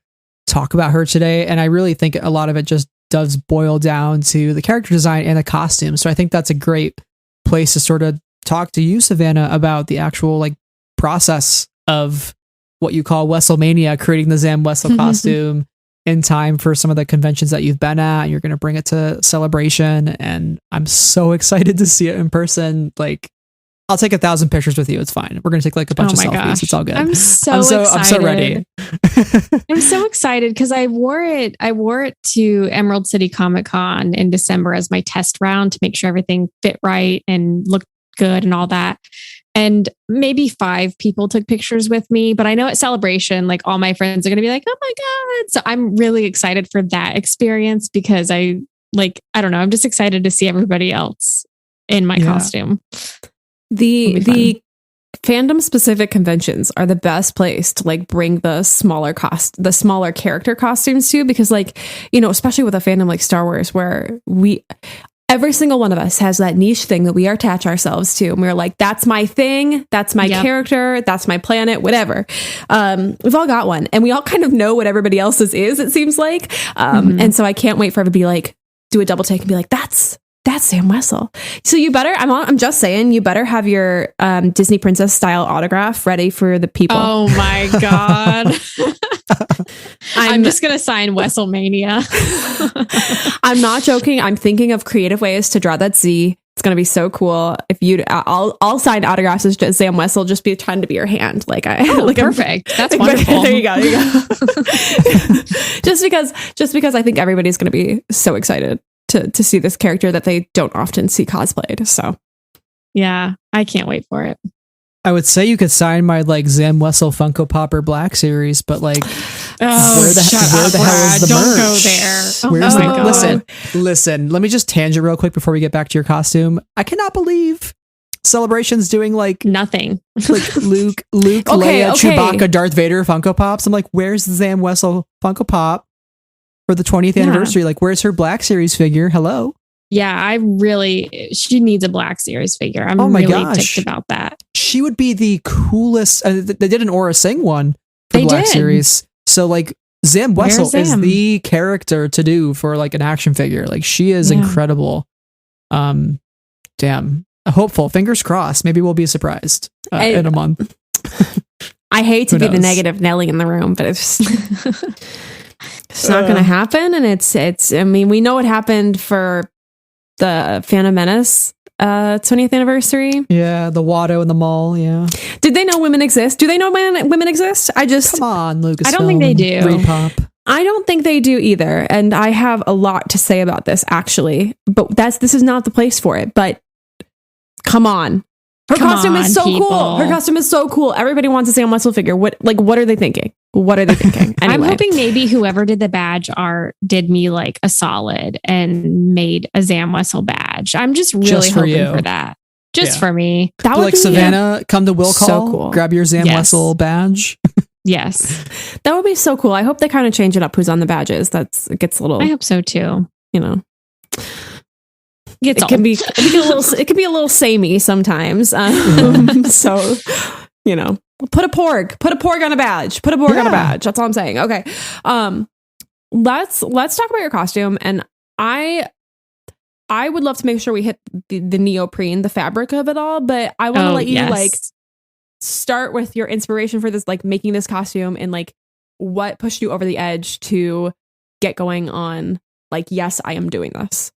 talk about her today. And I really think a lot of it just does boil down to the character design and the costume. So I think that's a great place to sort of talk to you, Savanna, about the actual like process of what you call Wesellmania, creating the Zam Wesell costume in time for some of the conventions that you've been at. And you're going to bring it to Celebration, and I'm so excited to see it in person. Like, I'll take 1,000 pictures with you. It's fine. We're gonna take like a bunch of selfies. Gosh. It's all good. I'm so excited. I'm so ready. I'm so excited because I wore it to Emerald City Comic Con in December as my test round to make sure everything fit right and looked good and all that. And maybe 5 people took pictures with me, but I know at Celebration, like all my friends are going to be like, oh my God. So I'm really excited for that experience because I don't know. I'm just excited to see everybody else in my costume. The fandom specific conventions are the best place to like bring the smaller character costumes to, because like, you know, especially with a fandom like Star Wars, where every single one of us has that niche thing that we attach ourselves to. And we're like, that's my thing. That's my character. That's my planet, whatever. We've all got one and we all kind of know what everybody else's is, it seems like. And so I can't wait for everybody to be like, do a double take and be like, that's Zam Wesell. So you better, I'm just saying, you better have your Disney princess style autograph ready for the people. Oh my God. I'm just going to sign Wesellmania. I'm not joking. I'm thinking of creative ways to draw that Z. It's going to be so cool. I'll sign autographs as Zam Wesell, just be trying to be your hand. Perfect. That's wonderful. There you go. just because I think everybody's going to be so excited to see this character that they don't often see cosplayed. So yeah, I can't wait for it. I would say you could sign my like Zam Wesell Funko Pop or Black series, but like, where the hell is the Don't merch? go there. Where's my God. Listen. Let me just tangent real quick before we get back to your costume. I cannot believe Celebration's doing like nothing. Like Luke, Leia, Chewbacca, Darth Vader Funko Pops. I'm like, where's the Zam Wesell Funko Pop for the 20th anniversary? Like, where's her Black Series figure? Hello. Yeah, she needs a Black Series figure. I'm really ticked about that. She would be the coolest. They did an Aura Singh one for Black Series. So like Zam Wesell is the character to do for like an action figure. Like she is incredible. Damn. Hopeful. Fingers crossed. Maybe we'll be surprised in a month. I hate to be the negative Nelly in the room, but it's not going to happen. And it's, I mean, we know what happened for the Phantom Menace 20th anniversary. Yeah, the Watto and the mall. Yeah. Did they know women exist? Do they know women exist? Come on, Lucasfilm. I don't think they do. Repop. I don't think they do either. And I have a lot to say about this actually, but this is not the place for it. But come on. Her costume is so cool. Her costume is so cool. Everybody wants a Zam Wesell figure. What are they thinking? What are they thinking? Anyway. I'm hoping maybe whoever did the badge art did me like a solid and made a Zam Wesell badge. I'm just really hoping for that. Just for me. That would like be Savanna, come to Will Call. So cool. Grab your Zam Wesell badge. Yes. That would be so cool. I hope they kind of change it up who's on the badges. It gets a little. I hope so too. You know. It can be a little samey sometimes. So, you know, put a porg on a badge. Put a porg on a badge. That's all I'm saying. Okay. Let's talk about your costume. And I would love to make sure we hit the neoprene, the fabric of it all. But I want to let you like start with your inspiration for this, like making this costume, and like what pushed you over the edge to get going on. Like, yes, I am doing this.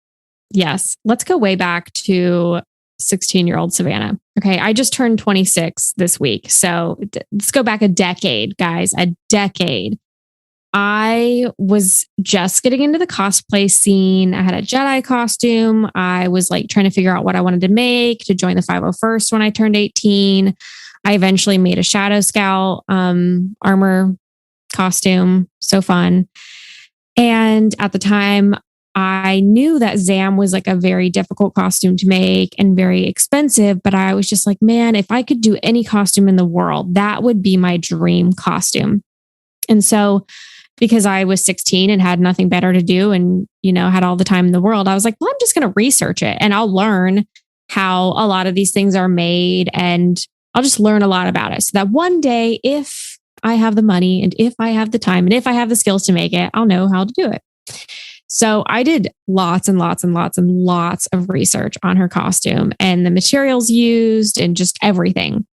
Yes. Let's go way back to 16-year-old Savanna. Okay. I just turned 26 this week. So let's go back a decade, guys, a decade. I was just getting into the cosplay scene. I had a Jedi costume. I was like trying to figure out what I wanted to make to join the 501st when I turned 18. I eventually made a Shadow Scout armor costume. So fun. And at the time, I knew that Zam was like a very difficult costume to make and very expensive, but I was just like, man, if I could do any costume in the world, that would be my dream costume. And so because I was 16 and had nothing better to do and, you know, had all the time in the world, I was like, well, I'm just going to research it and I'll learn how a lot of these things are made and I'll just learn a lot about it so that one day, if I have the money and if I have the time and if I have the skills to make it, I'll know how to do it. So I did lots and lots and lots and lots of research on her costume and the materials used and just everything.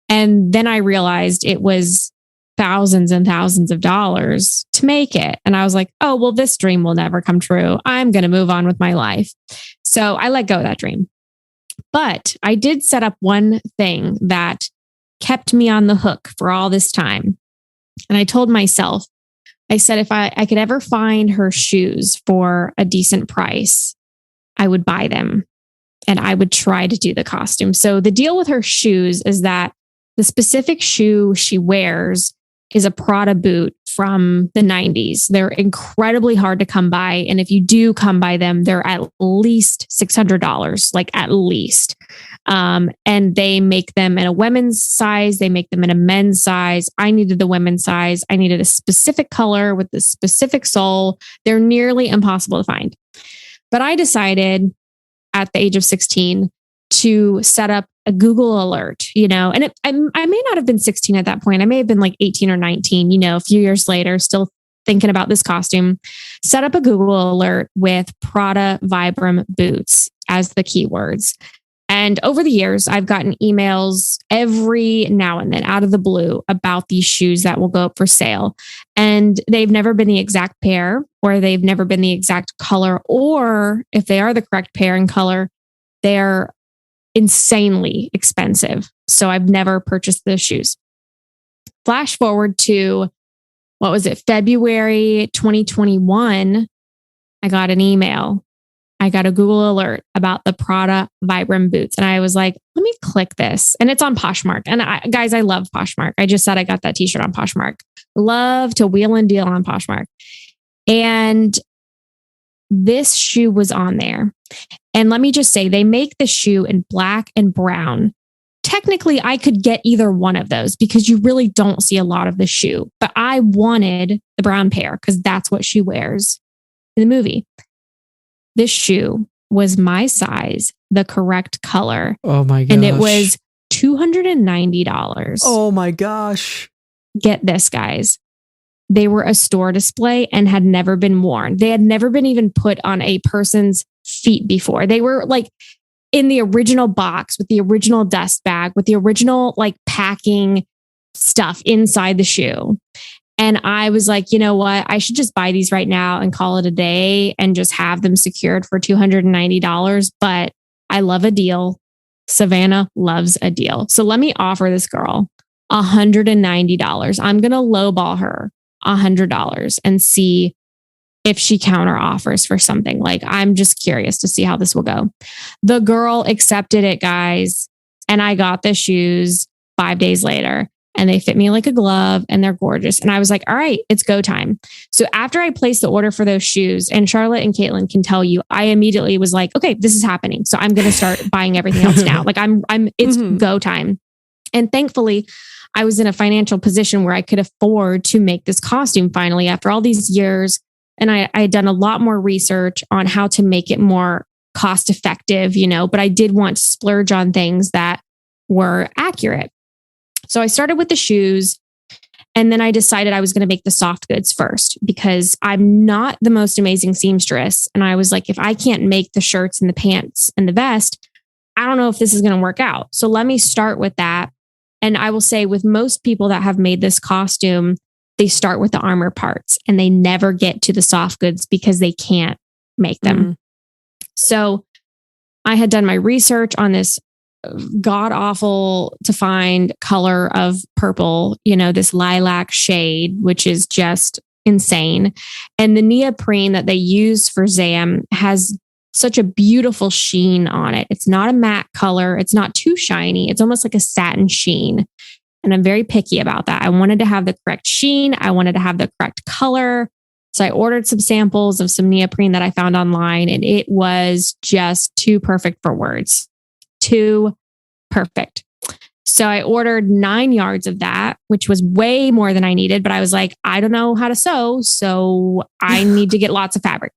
And then I realized it was thousands and thousands of dollars to make it. And I was like, oh, well, this dream will never come true. I'm going to move on with my life. So I let go of that dream. But I did set up one thing that kept me on the hook for all this time. And I told myself, I said, if I could ever find her shoes for a decent price, I would buy them and I would try to do the costume. So the deal with her shoes is that the specific shoe she wears is a Prada boot from the 90s. They're incredibly hard to come by. And if you do come by them, they're at least $600, like at least. And they make them in a women's size. They make them in a men's size. I needed the women's size. I needed a specific color with the specific sole. They're nearly impossible to find. But I decided at the age of 16 to set up a Google alert, and I may not have been 16 at that point. I may have been like 18 or 19, a few years later, still thinking about this costume. Set up a Google alert with Prada Vibram boots as the keywords. And over the years, I've gotten emails every now and then out of the blue about these shoes that will go up for sale. And they've never been the exact pair, or they've never been the exact color, or if they are the correct pair and color, they're insanely expensive. So I've never purchased those shoes. Flash forward to, February 2021, I got an email. I got a Google alert about the Prada Vibram boots. And I was like, let me click this. And it's on Poshmark. And guys, I love Poshmark. I just said I got that t-shirt on Poshmark. Love to wheel and deal on Poshmark. And this shoe was on there. And let me just say, they make the shoe in black and brown. Technically, I could get either one of those because you really don't see a lot of the shoe. But I wanted the brown pair because that's what she wears in the movie. This shoe was my size, the correct color. Oh my gosh. And it was $290. Oh my gosh. Get this, guys. They were a store display and had never been worn. They had never been even put on a person's feet before. They were like in the original box with the original dust bag, with the original like packing stuff inside the shoe. And I was like, you know what? I should just buy these right now and call it a day and just have them secured for $290. But I love a deal. Savanna loves a deal. So let me offer this girl $190. I'm going to lowball her $100 and see if she counter offers for something. Like, I'm just curious to see how this will go. The girl accepted it, guys. And I got the shoes 5 days later and they fit me like a glove and they're gorgeous. And I was like, all right, it's go time. So after I placed the order for those shoes, and Charlotte and Caitlin can tell you, I immediately was like, okay, this is happening. So I'm going to start buying everything else now. Like it's go time. And thankfully, I was in a financial position where I could afford to make this costume finally after all these years. And I had done a lot more research on how to make it more cost effective, but I did want to splurge on things that were accurate. So I started with the shoes, and then I decided I was going to make the soft goods first because I'm not the most amazing seamstress. And I was like, if I can't make the shirts and the pants and the vest, I don't know if this is going to work out. So let me start with that. And I will say with most people that have made this costume, they start with the armor parts and they never get to the soft goods because they can't make them. So I had done my research on this god awful to find color of purple, this lilac shade, which is just insane. And the neoprene that they use for Zam has such a beautiful sheen on it. It's not a matte color. It's not too shiny. It's almost like a satin sheen. And I'm very picky about that. I wanted to have the correct sheen. I wanted to have the correct color. So I ordered some samples of some neoprene that I found online, and it was just too perfect for words. Too perfect. So I ordered 9 yards of that, which was way more than I needed. But I was like, I don't know how to sew, so I need to get lots of fabric.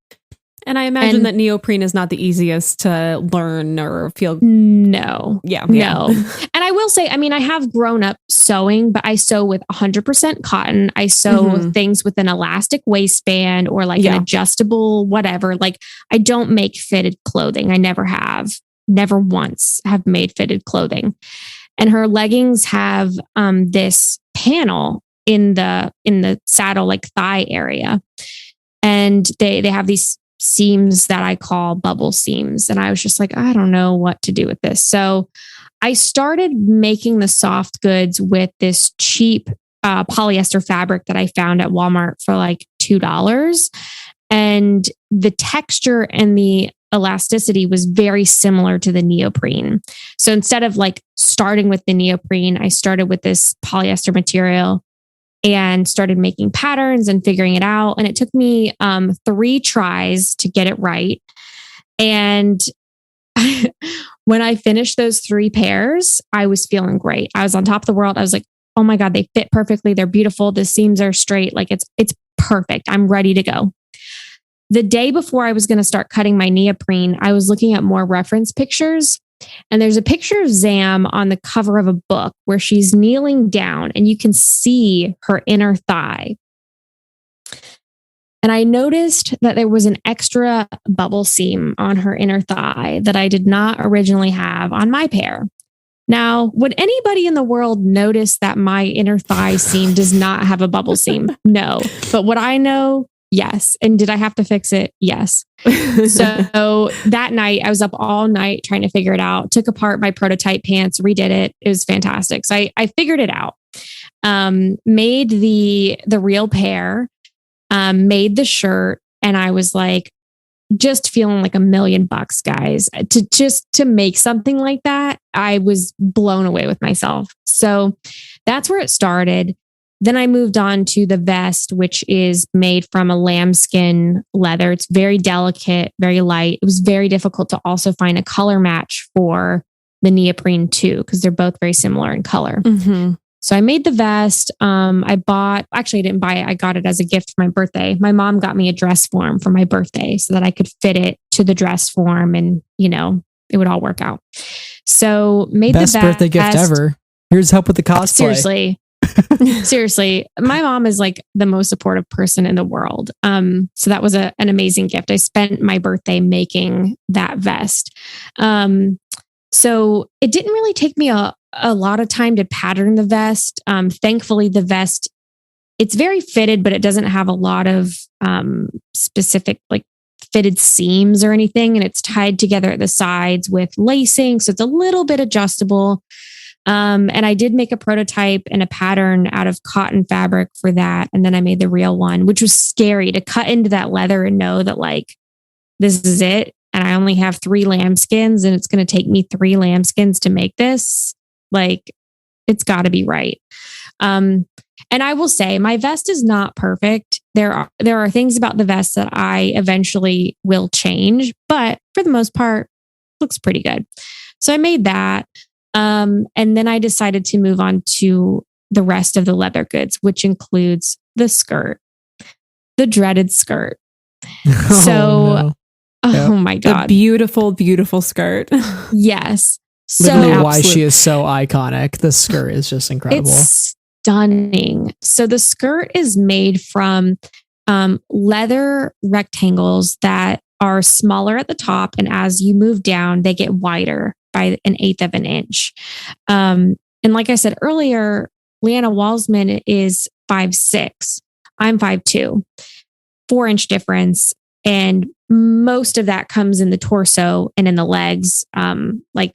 And I imagine that neoprene is not the easiest to learn or feel. No. Yeah. No. And I will say, I have grown up sewing, but I sew with 100% cotton. I sew things with an elastic waistband or like an adjustable whatever. Like, I don't make fitted clothing. I never have. Never once have made fitted clothing. And her leggings have this panel in the saddle, like thigh area. And they have these seams that I call bubble seams. And I was just like, I don't know what to do with this. So I started making the soft goods with this cheap polyester fabric that I found at Walmart for like $2. And the texture and the elasticity was very similar to the neoprene. So instead of like starting with the neoprene, I started with this polyester material and started making patterns and figuring it out. And it took me 3 tries to get it right. And when I finished those 3 pairs, I was feeling great. I was on top of the world. I was like, oh my God, they fit perfectly. They're beautiful. The seams are straight. Like it's perfect. I'm ready to go. The day before I was going to start cutting my neoprene, I was looking at more reference pictures. And there's a picture of Zam on the cover of a book where she's kneeling down and you can see her inner thigh. And I noticed that there was an extra bubble seam on her inner thigh that I did not originally have on my pair. Now, would anybody in the world notice that my inner thigh seam does not have a bubble seam? No. But would I know? Yes. And did I have to fix it? Yes. So that night I was up all night trying to figure it out, took apart my prototype pants, redid it. It was fantastic. So I figured it out, made the real pair, made the shirt. And I was like, just feeling like $1 million, guys, to make something like that. I was blown away with myself. So that's where it started. Then I moved on to the vest, which is made from a lambskin leather. It's very delicate, very light. It was very difficult to also find a color match for the neoprene too, because they're both very similar in color. Mm-hmm. So I made the vest. I didn't buy it. I got it as a gift for my birthday. My mom got me a dress form for my birthday so that I could fit it to the dress form and, it would all work out. So made Best the vest. Birthday gift ever. Here's help with the cosplay. Seriously, my mom is like the most supportive person in the world. So that was an amazing gift. I spent my birthday making that vest. So it didn't really take me a lot of time to pattern the vest. Thankfully, the vest, it's very fitted, but it doesn't have a lot of specific like fitted seams or anything. And it's tied together at the sides with lacing. So it's a little bit adjustable. And I did make a prototype and a pattern out of cotton fabric for that. And then I made the real one, which was scary to cut into that leather and know that like, this is it. And I only have 3 lambskins and it's going to take me 3 lambskins to make this. Like, it's got to be right. And I will say my vest is not perfect. There are things about the vest that I eventually will change, but for the most part, looks pretty good. So I made that. And then I decided to move on to the rest of the leather goods, which includes the skirt, the dreaded skirt. Oh my God. The beautiful, beautiful skirt. Yes. Literally why she is so iconic. The skirt is just incredible. It's stunning. So the skirt is made from leather rectangles that are smaller at the top. And as you move down, they get wider by 1/8 of an inch. And like I said earlier, Leeanna Walsman is 5'6". I'm 5'2", 4-inch difference. And most of that comes in the torso and in the legs, like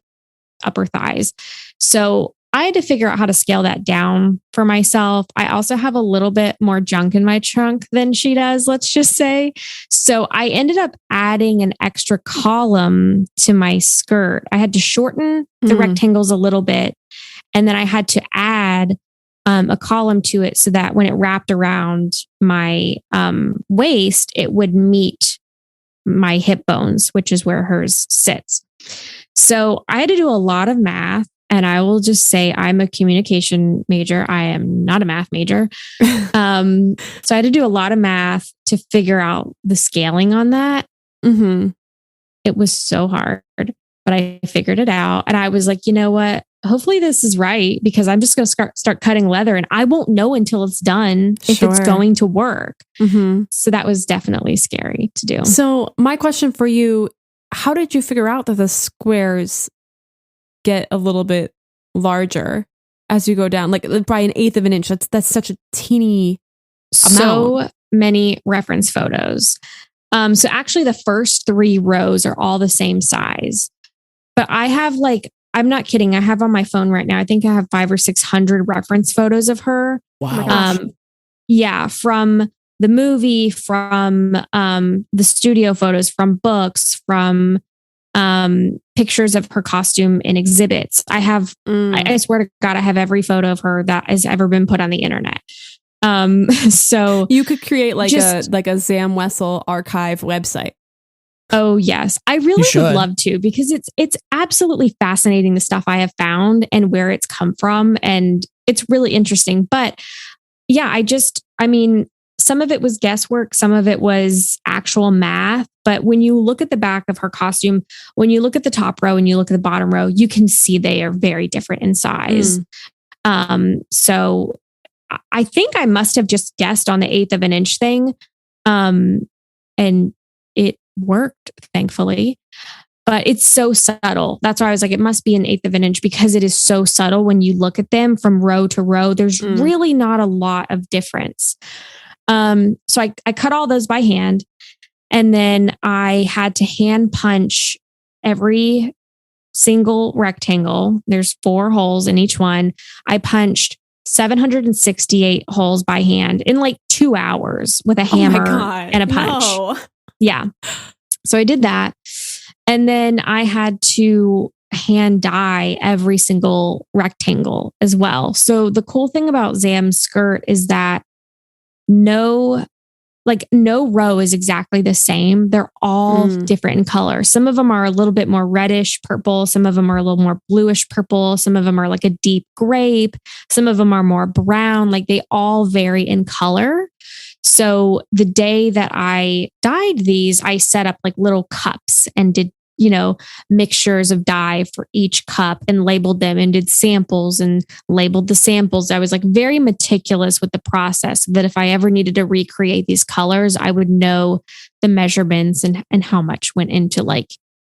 upper thighs. So I had to figure out how to scale that down for myself. I also have a little bit more junk in my trunk than she does, let's just say. So I ended up adding an extra column to my skirt. I had to shorten the rectangles a little bit. And then I had to add a column to it so that when it wrapped around my waist, it would meet my hip bones, which is where hers sits. So I had to do a lot of math. And I will just say I'm a communication major. I am not a math major. So I had to do a lot of math to figure out the scaling on that. Mm-hmm. It was so hard, but I figured it out. And I was like, you know what? Hopefully this is right, because I'm just going to start cutting leather and I won't know until it's done if it's going to work. Mm-hmm. So that was definitely scary to do. So my question for you, how did you figure out that the squares get a little bit larger as you go down, like by 1/8 of an inch? That's such a teeny amount. So many reference photos. So actually the first 3 rows are all the same size. But I have I'm not kidding. I have on my phone right now, I think I have 500 or 600 reference photos of her. Wow. Yeah, from the movie, from the studio photos, from books, from pictures of her costume in exhibits. I have, I swear to God, I have every photo of her that has ever been put on the internet. So you could create a Zam Wesell archive website. Oh yes, I really would love to, because it's absolutely fascinating, the stuff I have found and where it's come from, and it's really interesting. But yeah, I mean, some of it was guesswork, some of it was actual math. But when you look at the back of her costume, when you look at the top row and you look at the bottom row, you can see they are very different in size. So I think I must have just guessed on the 1/8 of an inch thing. And it worked, thankfully. But it's so subtle. That's why I was like, it must be an 1/8 of an inch, because it is so subtle when you look at them from row to row. There's really not a lot of difference. So I cut all those by hand, and then I had to hand punch every single rectangle. There's 4 holes in each one. I punched 768 holes by hand in 2 hours with a hammer and a punch. No. Yeah. So I did that. And then I had to hand dye every single rectangle as well. So the cool thing about Zam's skirt is that no row is exactly the same. They're all different in color. Some of them are a little bit more reddish purple. Some of them are a little more bluish purple. Some of them are like a deep grape. Some of them are more brown. They all vary in color. So the day that I dyed these, I set up little cups and did, mixtures of dye for each cup and labeled them, and did samples and labeled the samples. I was very meticulous with the process, that if I ever needed to recreate these colors, I would know the measurements and how much went into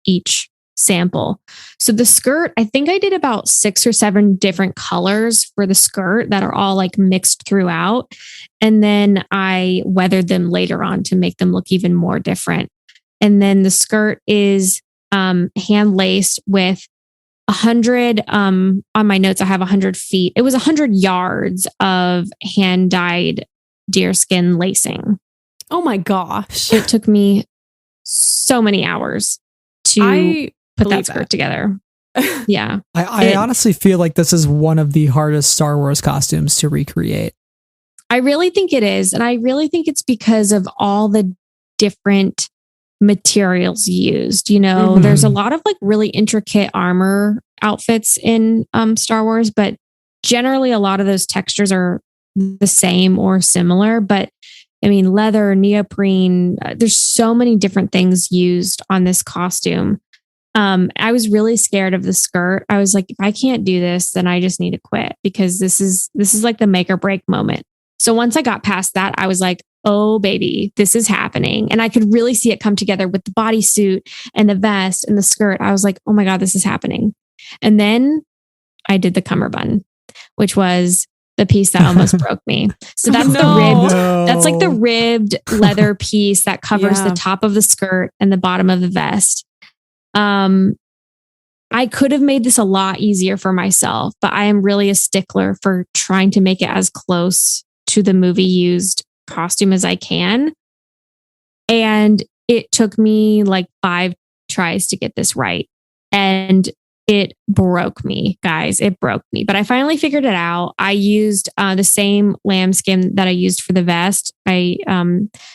each sample. So the skirt, I think I did about 6 or 7 different colors for the skirt that are all mixed throughout. And then I weathered them later on to make them look even more different. And then the skirt is hand laced with 100, on my notes, I have 100 feet. It was 100 yards of hand dyed deerskin lacing. Oh my gosh. It took me so many hours to put that skirt together. Yeah. I honestly feel like this is one of the hardest Star Wars costumes to recreate. I really think it is. And I really think it's because of all the different materials used. There's a lot of really intricate armor outfits in Star Wars, but generally a lot of those textures are the same or similar. But I mean, leather, neoprene, there's so many different things used on this costume. I was really scared of the skirt. I was like, if I can't do this, then I just need to quit, because this is the make or break moment. So once I got past that, I was like, oh baby, this is happening. And I could really see it come together with the bodysuit and the vest and the skirt. I was like, oh my God, this is happening. And then I did the cummerbund, which was the piece that almost broke me. So that's that's the ribbed leather piece that covers the top of the skirt and the bottom of the vest. I could have made this a lot easier for myself, but I am really a stickler for trying to make it as close to the movie used costume as I can. And it took me 5 tries to get this right. And it broke me, guys. It broke me. But I finally figured it out. I used the same lambskin that I used for the vest. I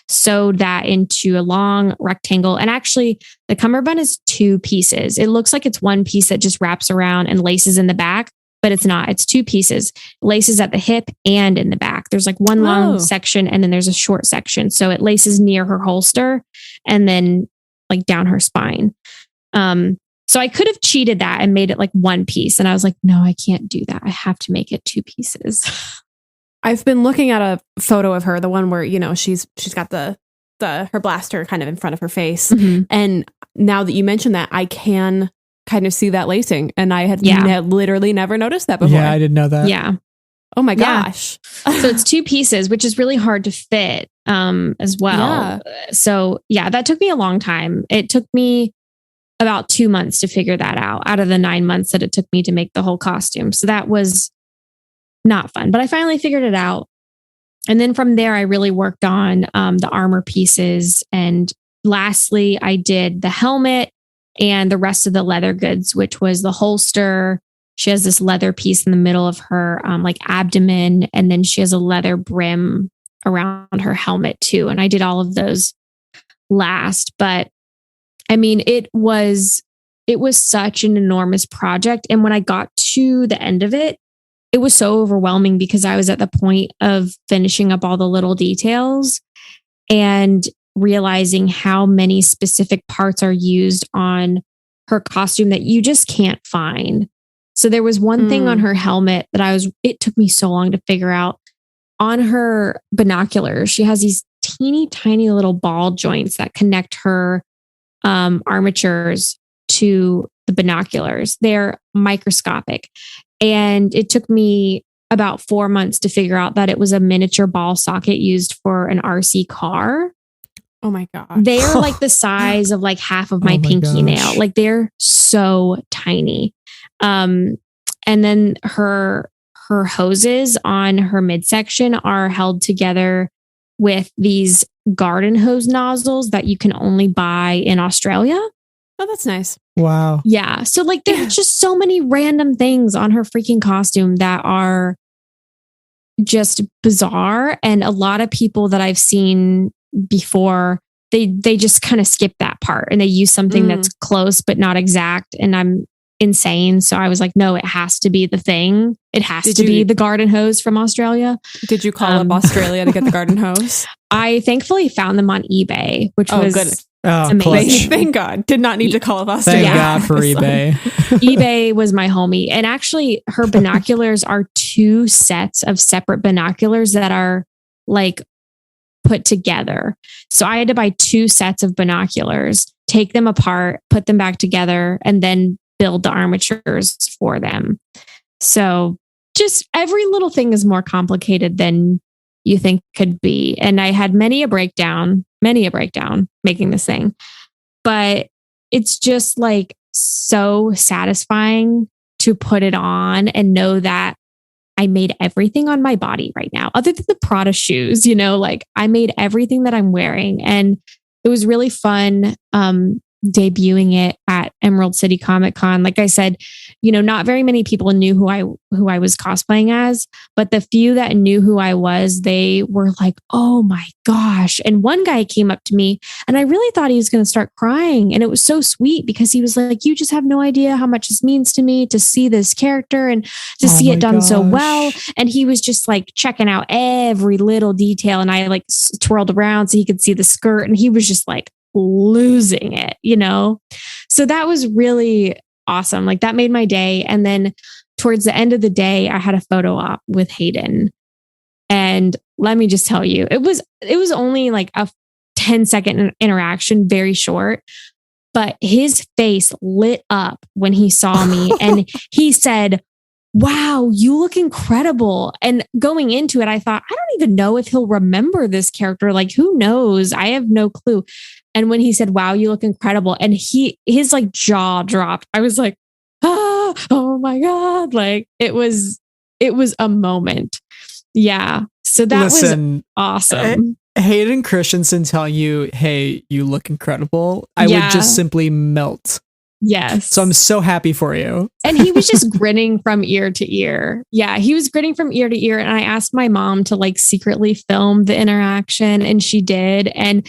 sewed that into a long rectangle. And actually, the cummerbund is 2 pieces. It looks like it's 1 piece that just wraps around and laces in the back, but it's not. It's 2 pieces, laces at the hip and in the back. There's one long section, and then there's a short section. So it laces near her holster and then down her spine. So I could have cheated that and made it 1 piece. And I was like, no, I can't do that. I have to make it 2 pieces. I've been looking at a photo of her, the one where, she's got her blaster kind of in front of her face. Mm-hmm. And now that you mentioned that, I can kind of see that lacing. And I had literally never noticed that before. Yeah, I didn't know that. Yeah. Oh my Yeah. gosh. So it's 2 pieces, which is really hard to fit as well. So yeah, that took me a long time. It took me about 2 months to figure that out of the 9 months that it took me to make the whole costume. So that was not fun, but I finally figured it out. And then from there, I really worked on the armor pieces. And lastly, I did the helmet and the rest of the leather goods, which was the holster. She has this leather piece in the middle of her like abdomen. And then she has a leather brim around her helmet too. And I did all of those last. But I mean, it was such an enormous project. And when I got to the end of it, it was so overwhelming because I was at the point of finishing up all the little details and realizing how many specific parts are used on her costume that you just can't find. So there was one thing on her helmet that it took me so long to figure out. On her binoculars, she has these teeny tiny little ball joints that connect her armatures to the binoculars. They're microscopic. And it took me about 4 months to figure out that it was a miniature ball socket used for an RC car. Oh my God. They're like the size of like half of my pinky nail. Like they're so tiny. And then her hoses on her midsection are held together with these garden hose nozzles that you can only buy in Australia. Oh, that's nice. Wow. Yeah. So like there's just so many random things on her freaking costume that are just bizarre. And a lot of people that I've seen before, they just kind of skip that part and they use something that's close but not exact. And I'm insane. So I was like, no, it has to be the thing. It has to be the garden hose from Australia. Did you call up Australia to get the garden hose? I thankfully found them on eBay, which was good. amazing. Thank God. Did not need to call up Australia. Thank God for eBay. eBay was my homie. And actually her binoculars are 2 sets of separate binoculars that are like put together. So I had to buy 2 sets of binoculars, take them apart, put them back together, and then build the armatures for them. So just every little thing is more complicated than you think could be. And I had many a breakdown making this thing, but it's just like so satisfying to put it on and know that I made everything on my body right now, other than the Prada shoes, like I made everything that I'm wearing. And it was really fun debuting it at Emerald City Comic Con. Like I said, not very many people knew who I was cosplaying as, but the few that knew who I was, they were like, oh my gosh. And one guy came up to me and I really thought he was going to start crying. And it was so sweet because he was like, you just have no idea how much this means to me to see this character and to see it done so well. And he was just like checking out every little detail. And I like twirled around so he could see the skirt. And he was just like losing it, So that was really awesome. Like that made my day. And then towards the end of the day, I had a photo op with Hayden. And let me just tell you, it was only like a 10-second interaction, very short, but his face lit up when he saw me and he said, wow, you look incredible. And going into it, I thought, I don't even know if he'll remember this character. Like, who knows? I have no clue. And when he said, wow, you look incredible. And his like jaw dropped. I was like, oh my God. Like it was a moment. Yeah. So that was awesome. Hayden Christensen telling you, hey, you look incredible. I would just simply melt. Yes. So I'm so happy for you. And he was just grinning from ear to ear. Yeah, he was grinning from ear to ear. And I asked my mom to like secretly film the interaction and she did. And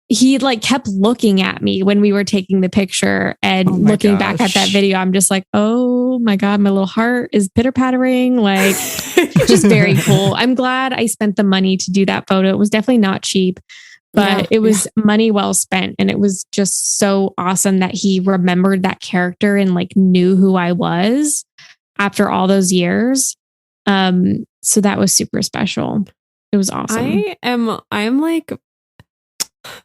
he like kept looking at me when we were taking the picture and looking back at that video. I'm just like, oh my God, my little heart is pitter pattering. Like just very cool. I'm glad I spent the money to do that photo. It was definitely not cheap, but it was money well spent. And it was just so awesome that he remembered that character and like knew who I was after all those years. So that was super special. It was awesome. I'm like,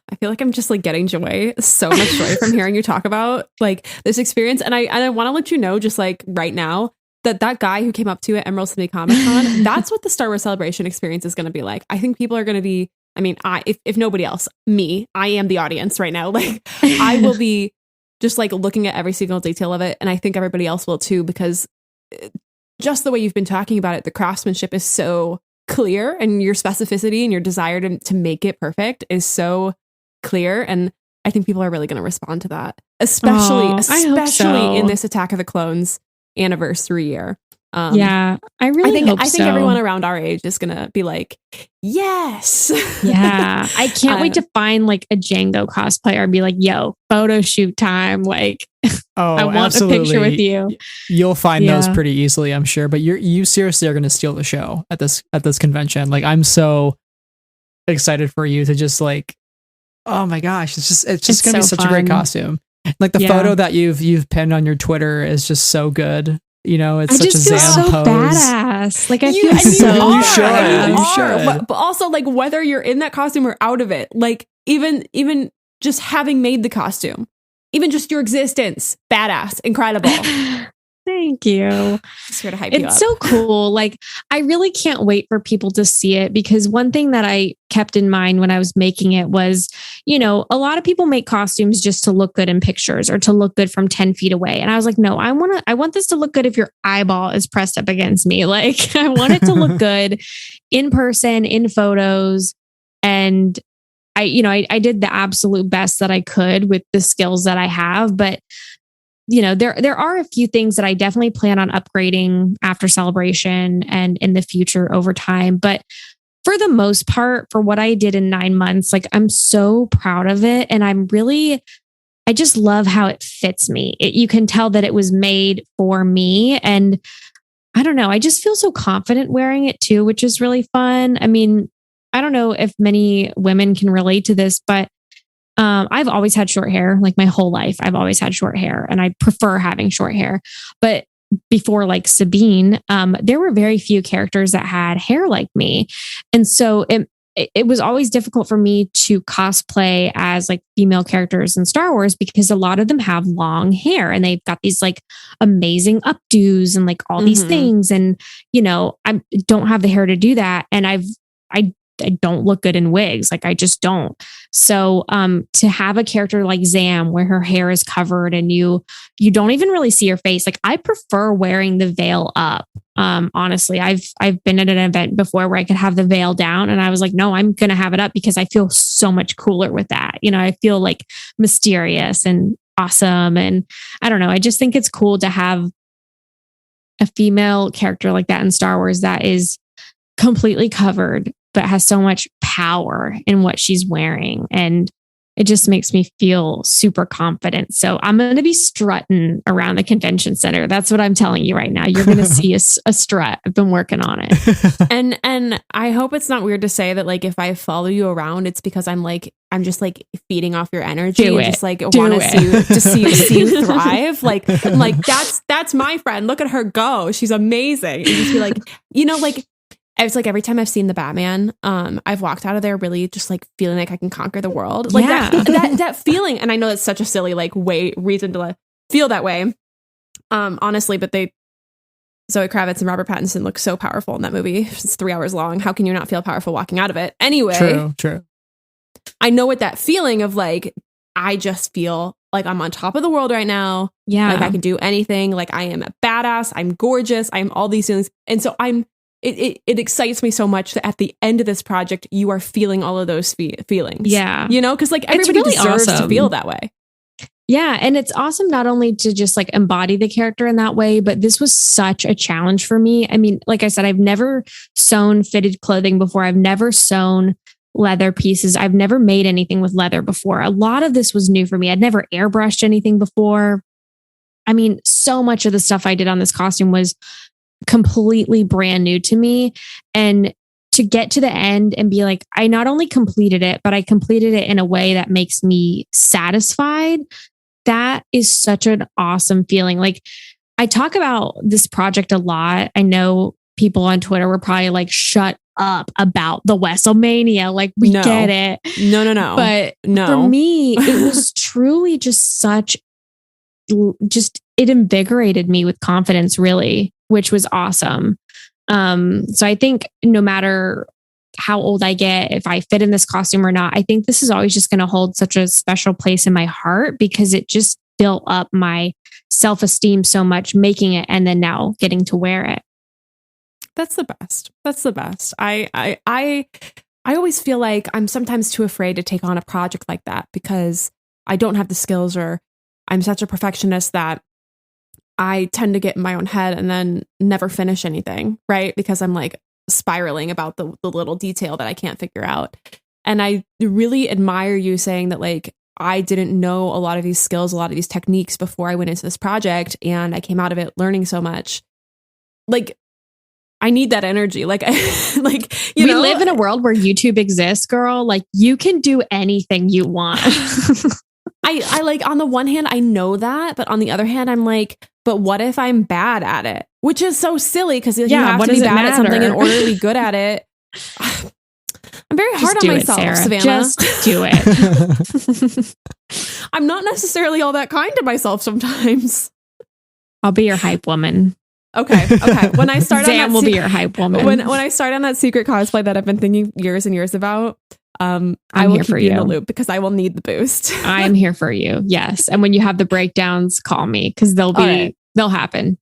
I feel like I'm just like getting so much joy from hearing you talk about like this experience. And I want to let you know, just like right now, that guy who came up to you at Emerald City Comic Con, that's what the Star Wars Celebration experience is going to be like. I think people are going to be, I mean, if nobody else, me, I am the audience right now. Like, I will be just like looking at every single detail of it. And I think everybody else will too, because just the way you've been talking about it, the craftsmanship is so clear, and your specificity and your desire to make it perfect is so clear. And I think people are really going to respond to that, especially in this Attack of the Clones anniversary year. I think everyone around our age is gonna be like, yes. Yeah, I can't wait to find like a Django cosplayer and be like, yo, photo shoot time. Like, I want absolutely. a picture with you. You'll find those pretty easily, I'm sure. But you seriously are going to steal the show at this convention. Like, I'm so excited for you to just like, oh my gosh, it's just going to be such a great costume. Like the photo that you've pinned on your Twitter is just so good. You know, it's such a Zam pose. Badass. Like, I feel so you should. But also, like, whether you're in that costume or out of it, like even just having made the costume, even just your existence, badass, incredible. Thank you. Just here to hype you up. It's so cool. Like, I really can't wait for people to see it, because one thing that I kept in mind when I was making it was, you know, a lot of people make costumes just to look good in pictures or to look good from 10 feet away. And I was like, no, I want this to look good if your eyeball is pressed up against me. Like, I want it to look good in person, in photos. And I did the absolute best that I could with the skills that I have. But you know, there are a few things that I definitely plan on upgrading after Celebration and in the future over time. But for the most part, for what I did in 9 months, like, I'm so proud of it. And I just love how it fits me. You can tell that it was made for me. And I don't know, I just feel so confident wearing it too, which is really fun. I mean, I don't know if many women can relate to this, but I've always had short hair, like my whole life. I've always had short hair, and I prefer having short hair. But before, like Sabine, there were very few characters that had hair like me. And so it was always difficult for me to cosplay as like female characters in Star Wars, because a lot of them have long hair and they've got these like amazing updos and like all these things. And, you know, I don't have the hair to do that. And I don't look good in wigs. Like, I just don't. So to have a character like Zam, where her hair is covered and you don't even really see her face. Like, I prefer wearing the veil up. Honestly, I've been at an event before where I could have the veil down, and I was like, no, I'm going to have it up because I feel so much cooler with that. You know, I feel like mysterious and awesome. And I don't know, I just think it's cool to have a female character like that in Star Wars that is completely covered, but has so much power in what she's wearing. And it just makes me feel super confident. So I'm going to be strutting around the convention center. That's what I'm telling you right now. You're going to see a strut. I've been working on it. And I hope it's not weird to say that, like, if I follow you around, it's because I'm just like feeding off your energy and just like want to see you thrive. Like, I'm like, that's my friend. Look at her go. She's amazing. And just be like, you know, like, it's like every time I've seen the Batman, I've walked out of there really just like feeling like I can conquer the world. Like that feeling. And I know that's such a silly like reason to feel that way. Honestly, but Zoe Kravitz and Robert Pattinson look so powerful in that movie. It's 3 hours long. How can you not feel powerful walking out of it? Anyway, True. I know what that feeling of like, I just feel like I'm on top of the world right now. Yeah. Like I can do anything. Like I am a badass. I'm gorgeous. I'm all these things. And so it excites me so much that at the end of this project, you are feeling all of those feelings. Yeah. You know, because like everybody really deserves awesome to feel that way. Yeah. And it's awesome not only to just like embody the character in that way, but this was such a challenge for me. I mean, like I said, I've never sewn fitted clothing before. I've never sewn leather pieces. I've never made anything with leather before. A lot of this was new for me. I'd never airbrushed anything before. I mean, so much of the stuff I did on this costume was completely brand new to me. And to get to the end and be like, I not only completed it, but I completed it in a way that makes me satisfied. That is such an awesome feeling. Like, I talk about this project a lot. I know people on Twitter were probably like, shut up about the Wesellmania. Like, we get it. No. But for me, it was truly just it invigorated me with confidence, really. which was awesome. So I think no matter how old I get, if I fit in this costume or not, I think this is always just going to hold such a special place in my heart because it just built up my self-esteem so much making it and then now getting to wear it. That's the best. That's the best. I always feel like I'm sometimes too afraid to take on a project like that because I don't have the skills or I'm such a perfectionist that I tend to get in my own head and then never finish anything, right? Because I'm like spiraling about the little detail that I can't figure out. And I really admire you saying that like, I didn't know a lot of these skills, a lot of these techniques before I went into this project and I came out of it learning so much. Like, I need that energy. Like, we live in a world where YouTube exists, girl. Like you can do anything you want. I like on the one hand, I know that, but on the other hand, I'm like, but what if I'm bad at it? Which is so silly because you have to be bad at something in order to be good at it. I'm very hard on myself, Sarah. Savanna. Just do it. I'm not necessarily all that kind to myself sometimes. I'll be your hype woman. Okay. When I start Zam will be your hype woman. When I start on that secret cosplay that I've been thinking years and years about, I will here keep for you in you the loop because I will need the boost. I'm here for you. Yes. And when you have the breakdowns, call me because they'll happen.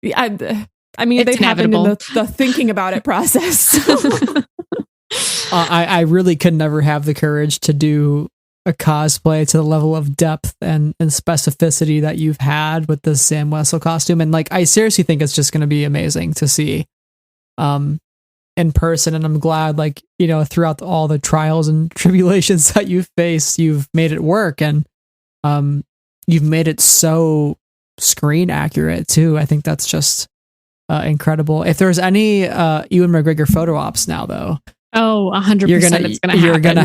I mean, It's they've happened in inevitable. the thinking about it process. I really could never have the courage to do a cosplay to the level of depth and specificity that you've had with the Zam Wesell costume. And like, I seriously think it's just going to be amazing to see in person. And I'm glad, like, you know, throughout all the trials and tribulations that you've faced, you've made it work. And you've made it so screen accurate too. I think that's just incredible. If there's any Ewan McGregor photo ops now though, 100%. It's gonna happen. You're gonna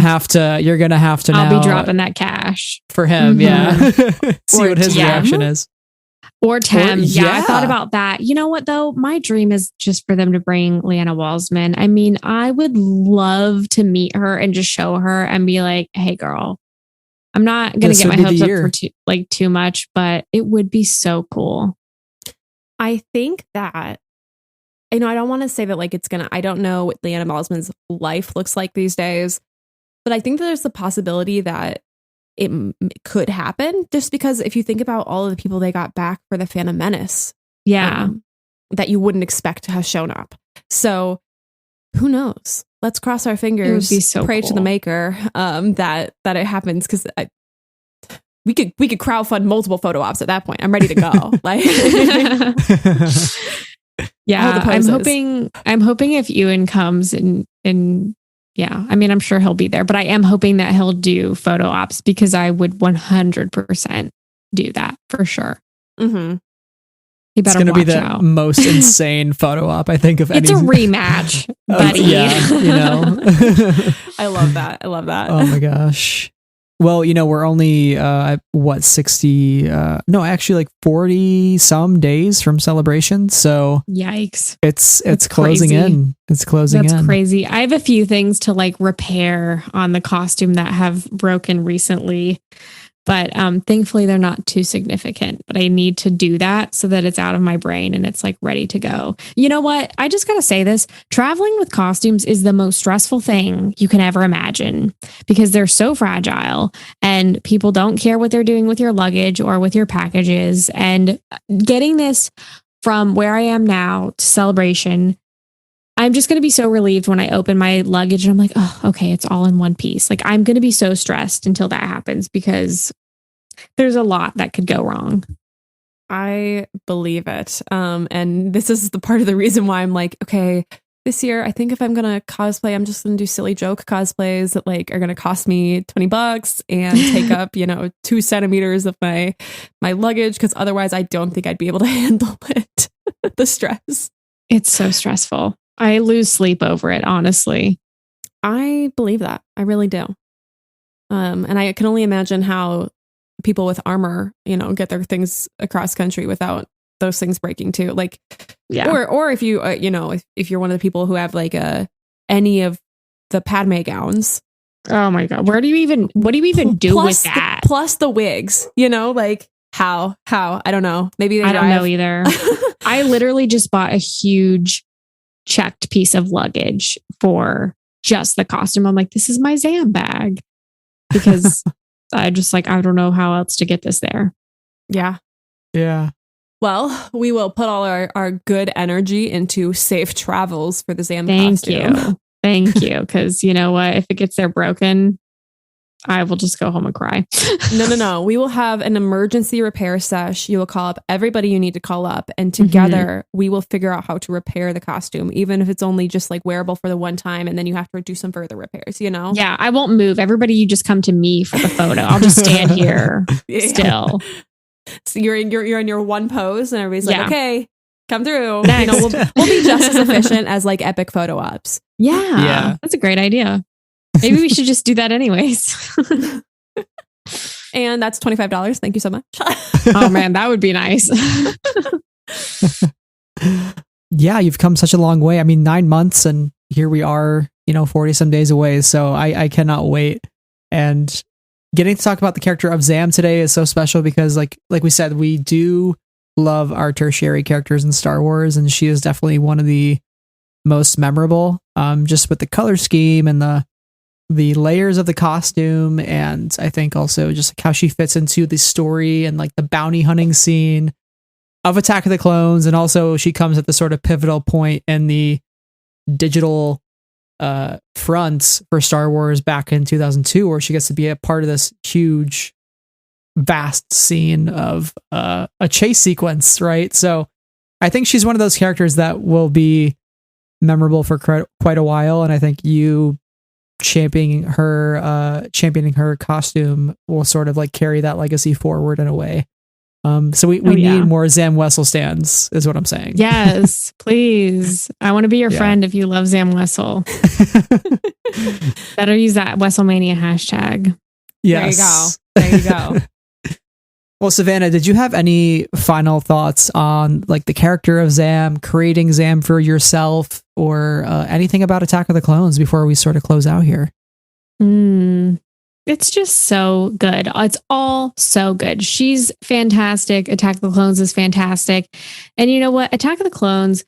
have to. I'll now, be dropping that cash for him. Mm-hmm. Yeah, see Or what his Tim. reaction is. Or Tim. Yeah, I thought yeah. about that. You know what though? My dream is just for them to bring Leeanna Walsman. I mean, I would love to meet her and just show her and be like, "Hey, girl, I'm not gonna This get my would be hopes the up year. for too much, but it would be so cool." I think that, I don't want to say that like it's gonna, I don't know what Leeanna Walsman's life looks like these days, but I think that there's the possibility that it could happen just because if you think about all of the people they got back for the Phantom Menace, Yeah. that you wouldn't expect to have shown up. So who knows? Let's cross our fingers. It would be so pray to cool. the maker that it happens because we could crowdfund multiple photo ops at that point. I'm ready to go. Like. Yeah, the I'm hoping if Ewan comes and yeah, I mean, I'm sure he'll be there, but I am hoping that he'll do photo ops because I would 100% do that for sure. Mm-hmm. He It's better going to be watch the out. most insane photo op I think of any. It's a rematch, buddy. Yeah, you know. I love that. Oh my gosh. Well, you know, we're only 60 no, actually like 40 some days from celebration, so Yikes. it's That's closing crazy. in. It's closing That's in. crazy. I have a few things to like repair on the costume that have broken recently, but thankfully they're not too significant, but I need to do that so that it's out of my brain and it's like ready to go. You know what? I just got to say this. Traveling with costumes is the most stressful thing you can ever imagine because they're so fragile and people don't care what they're doing with your luggage or with your packages. And getting this from where I am now to celebration, I'm just going to be so relieved when I open my luggage and I'm like, oh, okay, it's all in one piece. Like I'm going to be so stressed until that happens because there's a lot that could go wrong. I believe it. And this is the part of the reason why I'm like, okay, this year, I think if I'm going to cosplay, I'm just going to do silly joke cosplays that like are going to cost me $20 and take up, 2 centimeters of my luggage. Cause otherwise I don't think I'd be able to handle it. The stress. It's so stressful. I lose sleep over it, honestly. I believe that. I really do. And I can only imagine how people with armor, get their things across country without those things breaking too. Like, Yeah. Or if you, if you're one of the people who have like any of the Padme gowns. Oh my God. What do you even do with that? Plus the wigs, like How? I don't know. Maybe I don't know either. I literally just bought a huge checked piece of luggage for just the costume. I'm like, this is my Zam bag, because I don't know how else to get this there. Yeah. Yeah. Well, we will put all our good energy into safe travels for the Zam costume. Thank you. Because you know what? If it gets there broken, I will just go home and cry. No. We will have an emergency repair sesh. You will call up everybody you need to call up, and together we will figure out how to repair the costume, even if it's only just like wearable for the one time, and then you have to do some further repairs, you know? Yeah, I won't move. Everybody, you just come to me for the photo. I'll just stand here still. So you're in your one pose, and everybody's like, okay, come through. Next. You know, we'll be just as efficient as like epic photo ops. Yeah, that's a great idea. Maybe we should just do that anyways. And that's $25. Thank you so much. Oh man, that would be nice. Yeah, you've come such a long way. I mean, 9 months and here we are, 40 some days away. So I cannot wait. And getting to talk about the character of Zam today is so special because like we said, we do love our tertiary characters in Star Wars, and she is definitely one of the most memorable, just with the color scheme and the layers of the costume, and I think also just like how she fits into the story and like the bounty hunting scene of Attack of the Clones, and also she comes at the sort of pivotal point in the digital front for Star Wars back in 2002, where she gets to be a part of this huge, vast scene of a chase sequence, right? So I think she's one of those characters that will be memorable for quite a while, and I think you championing her costume will sort of like carry that legacy forward in a way. So we need more Zam Wesell stands, is what I'm saying. Yes, please. I want to be your friend if you love Zam Wesell. Better use that Wesellmania hashtag. Yes. There you go. Well, Savanna, did you have any final thoughts on like the character of Zam, creating Zam for yourself, or anything about Attack of the Clones before we sort of close out here? It's just so good. It's all so good. She's fantastic. Attack of the Clones is fantastic. And you know what? Attack of the Clones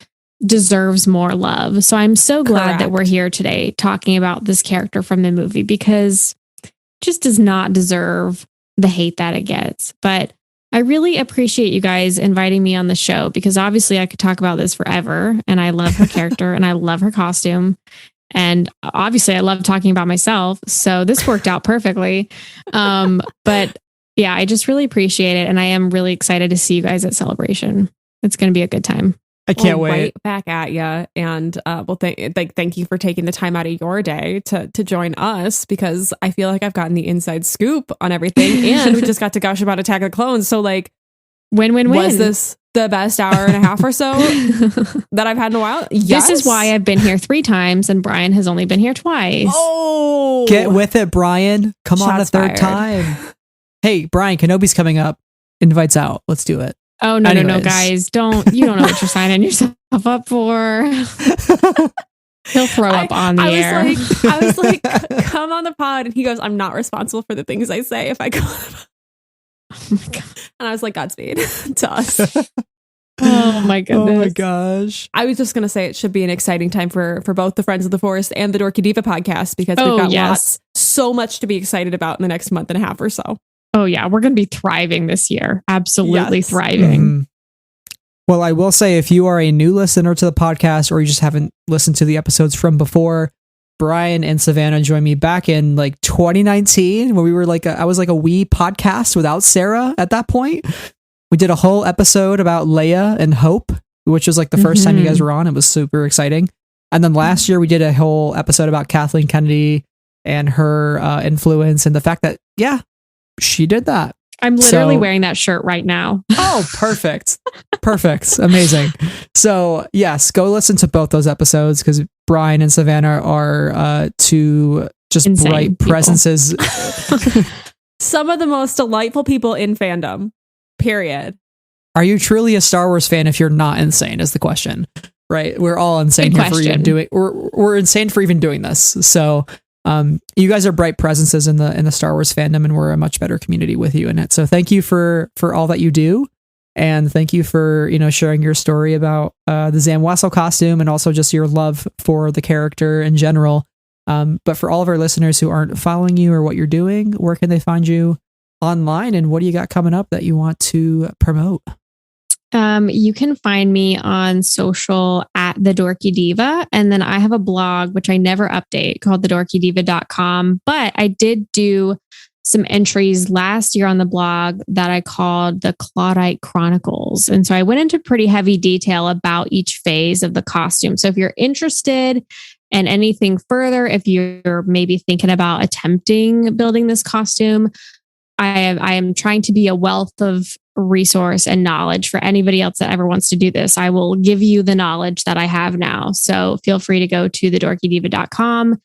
deserves more love. So I'm so glad that we're here today talking about this character from the movie, because it just does not deserve the hate that it gets. But I really appreciate you guys inviting me on the show, because obviously I could talk about this forever, and I love her character and I love her costume. And obviously I love talking about myself. So this worked out perfectly. But yeah, I just really appreciate it. And I am really excited to see you guys at Celebration. It's going to be a good time. I can't wait. Right back at you. And thank you for taking the time out of your day to join us, because I feel like I've gotten the inside scoop on everything. And we just got to gush about Attack of the Clones. So like, win-win-win. Was this the best hour and a half or so that I've had in a while? Yes. This is why I've been here 3 times and Brian has only been here twice. Oh, get with it, Brian. Come on a third time. Hey, Brian, Kenobi's coming up. Invites out. Let's do it. Oh, no, guys. You don't know what you're signing yourself up for. He'll throw up on the air. I was like, come on the pod. And he goes, I'm not responsible for the things I say if I go. Oh my God. And I was like, Godspeed to us. Oh my goodness. Oh my gosh. I was just going to say it should be an exciting time for both the Friends of the Forest and the Dorky Diva podcast, because we've got so much to be excited about in the next month and a half or so. Oh yeah, we're going to be thriving this year. Absolutely thriving. Mm-hmm. Well, I will say, if you are a new listener to the podcast, or you just haven't listened to the episodes from before, Brian and Savanna joined me back in like 2019, where we were like, I was like a wee podcast without Sarah at that point. We did a whole episode about Leia and Hope, which was like the first time you guys were on. It was super exciting. And then last year we did a whole episode about Kathleen Kennedy and her influence, and the fact that, she did that. I'm literally wearing that shirt right now. Oh, perfect. Perfect. Amazing. So yes, go listen to both those episodes, because Brian and Savanna are two just insane bright people. Presences. Some of the most delightful people in fandom, period. Are you truly a Star Wars fan if you're not insane, is the question, right? We're all insane Good here for even doing, we're insane for even doing this. So You guys are bright presences in the Star Wars fandom, and we're a much better community with you in it. So thank you for all that you do. And thank you for, sharing your story about the Zam Wesell costume and also just your love for the character in general. But for all of our listeners who aren't following you or what you're doing, where can they find you online, and what do you got coming up that you want to promote? You can find me on social at the Dorky Diva. And then I have a blog, which I never update, called thedorkydiva.com. But I did do some entries last year on the blog that I called the Claudite Chronicles. And so I went into pretty heavy detail about each phase of the costume. So if you're interested in anything further, if you're maybe thinking about attempting building this costume, I am trying to be a wealth of resource and knowledge for anybody else that ever wants to do this. I will give you the knowledge that I have now. So feel free to go to thedorkydiva.com.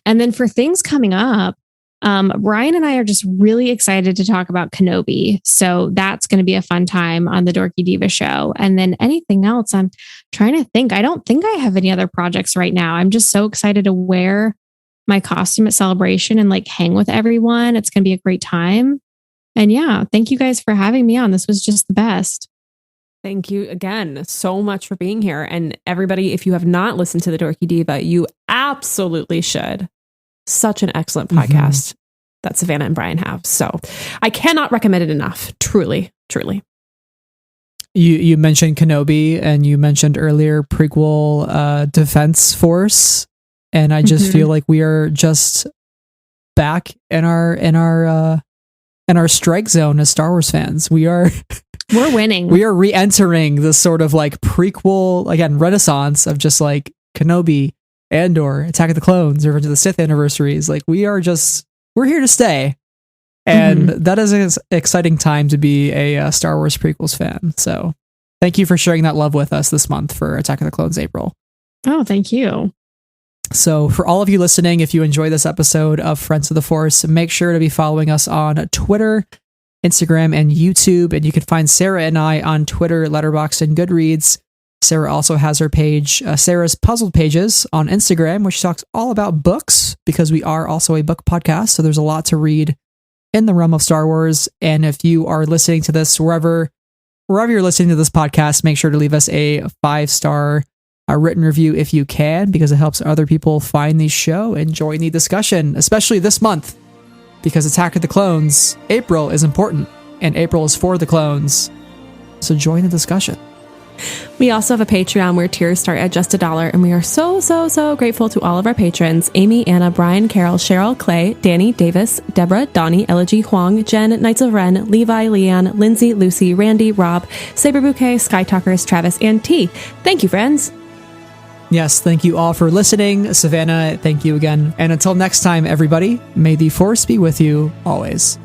And then for things coming up, Brian and I are just really excited to talk about Kenobi. So that's going to be a fun time on the Dorky Diva Show. And then anything else, I'm trying to think. I don't think I have any other projects right now. I'm just so excited to wear my costume at Celebration and hang with everyone. It's going to be a great time. And yeah, thank you guys for having me on. This was just the best. Thank you again so much for being here. And everybody, if you have not listened to the Dorky Diva, you absolutely should. Such an excellent podcast that Savanna and Brian have. So I cannot recommend it enough. Truly, truly. You mentioned Kenobi, and you mentioned earlier prequel Defense Force. And I just feel like we are just back in our strike zone as Star Wars fans. We're winning. We are re-entering this sort of prequel, again, renaissance of just Kenobi, Andor, Attack of the Clones, Revenge of the Sith anniversaries. We're here to stay. And that is an exciting time to be a Star Wars prequels fan. So thank you for sharing that love with us this month for Attack of the Clones April. Oh, thank you. So for all of you listening, if you enjoy this episode of Friends of the Force, make sure to be following us on Twitter, Instagram, and YouTube. And you can find Sarah and I on Twitter, Letterboxd, and Goodreads. Sarah also has her page, Sarah's Puzzled Pages, on Instagram, which talks all about books, because we are also a book podcast. So there's a lot to read in the realm of Star Wars. And if you are listening to this, wherever you're listening to this podcast, make sure to leave us a 5-star written review if you can, because it helps other people find the show and join the discussion, especially this month, because Attack of the Clones April is important, and April is for the clones. So join the discussion. We also have a Patreon where tiers start at just $1, and we are so grateful to all of our patrons: Amy, Anna, Brian, Carol, Cheryl, Clay, Danny, Davis, Deborah, Donnie, Elegy, Huang, Jen, Knights of Ren, Levi, Leanne, Lindsay, Lucy, Randy, Rob, Saber Bouquet, Sky Talkers, Travis, and T. Thank you, friends. Yes, thank you all for listening. Savanna, thank you again. And until next time, everybody, may the Force be with you always.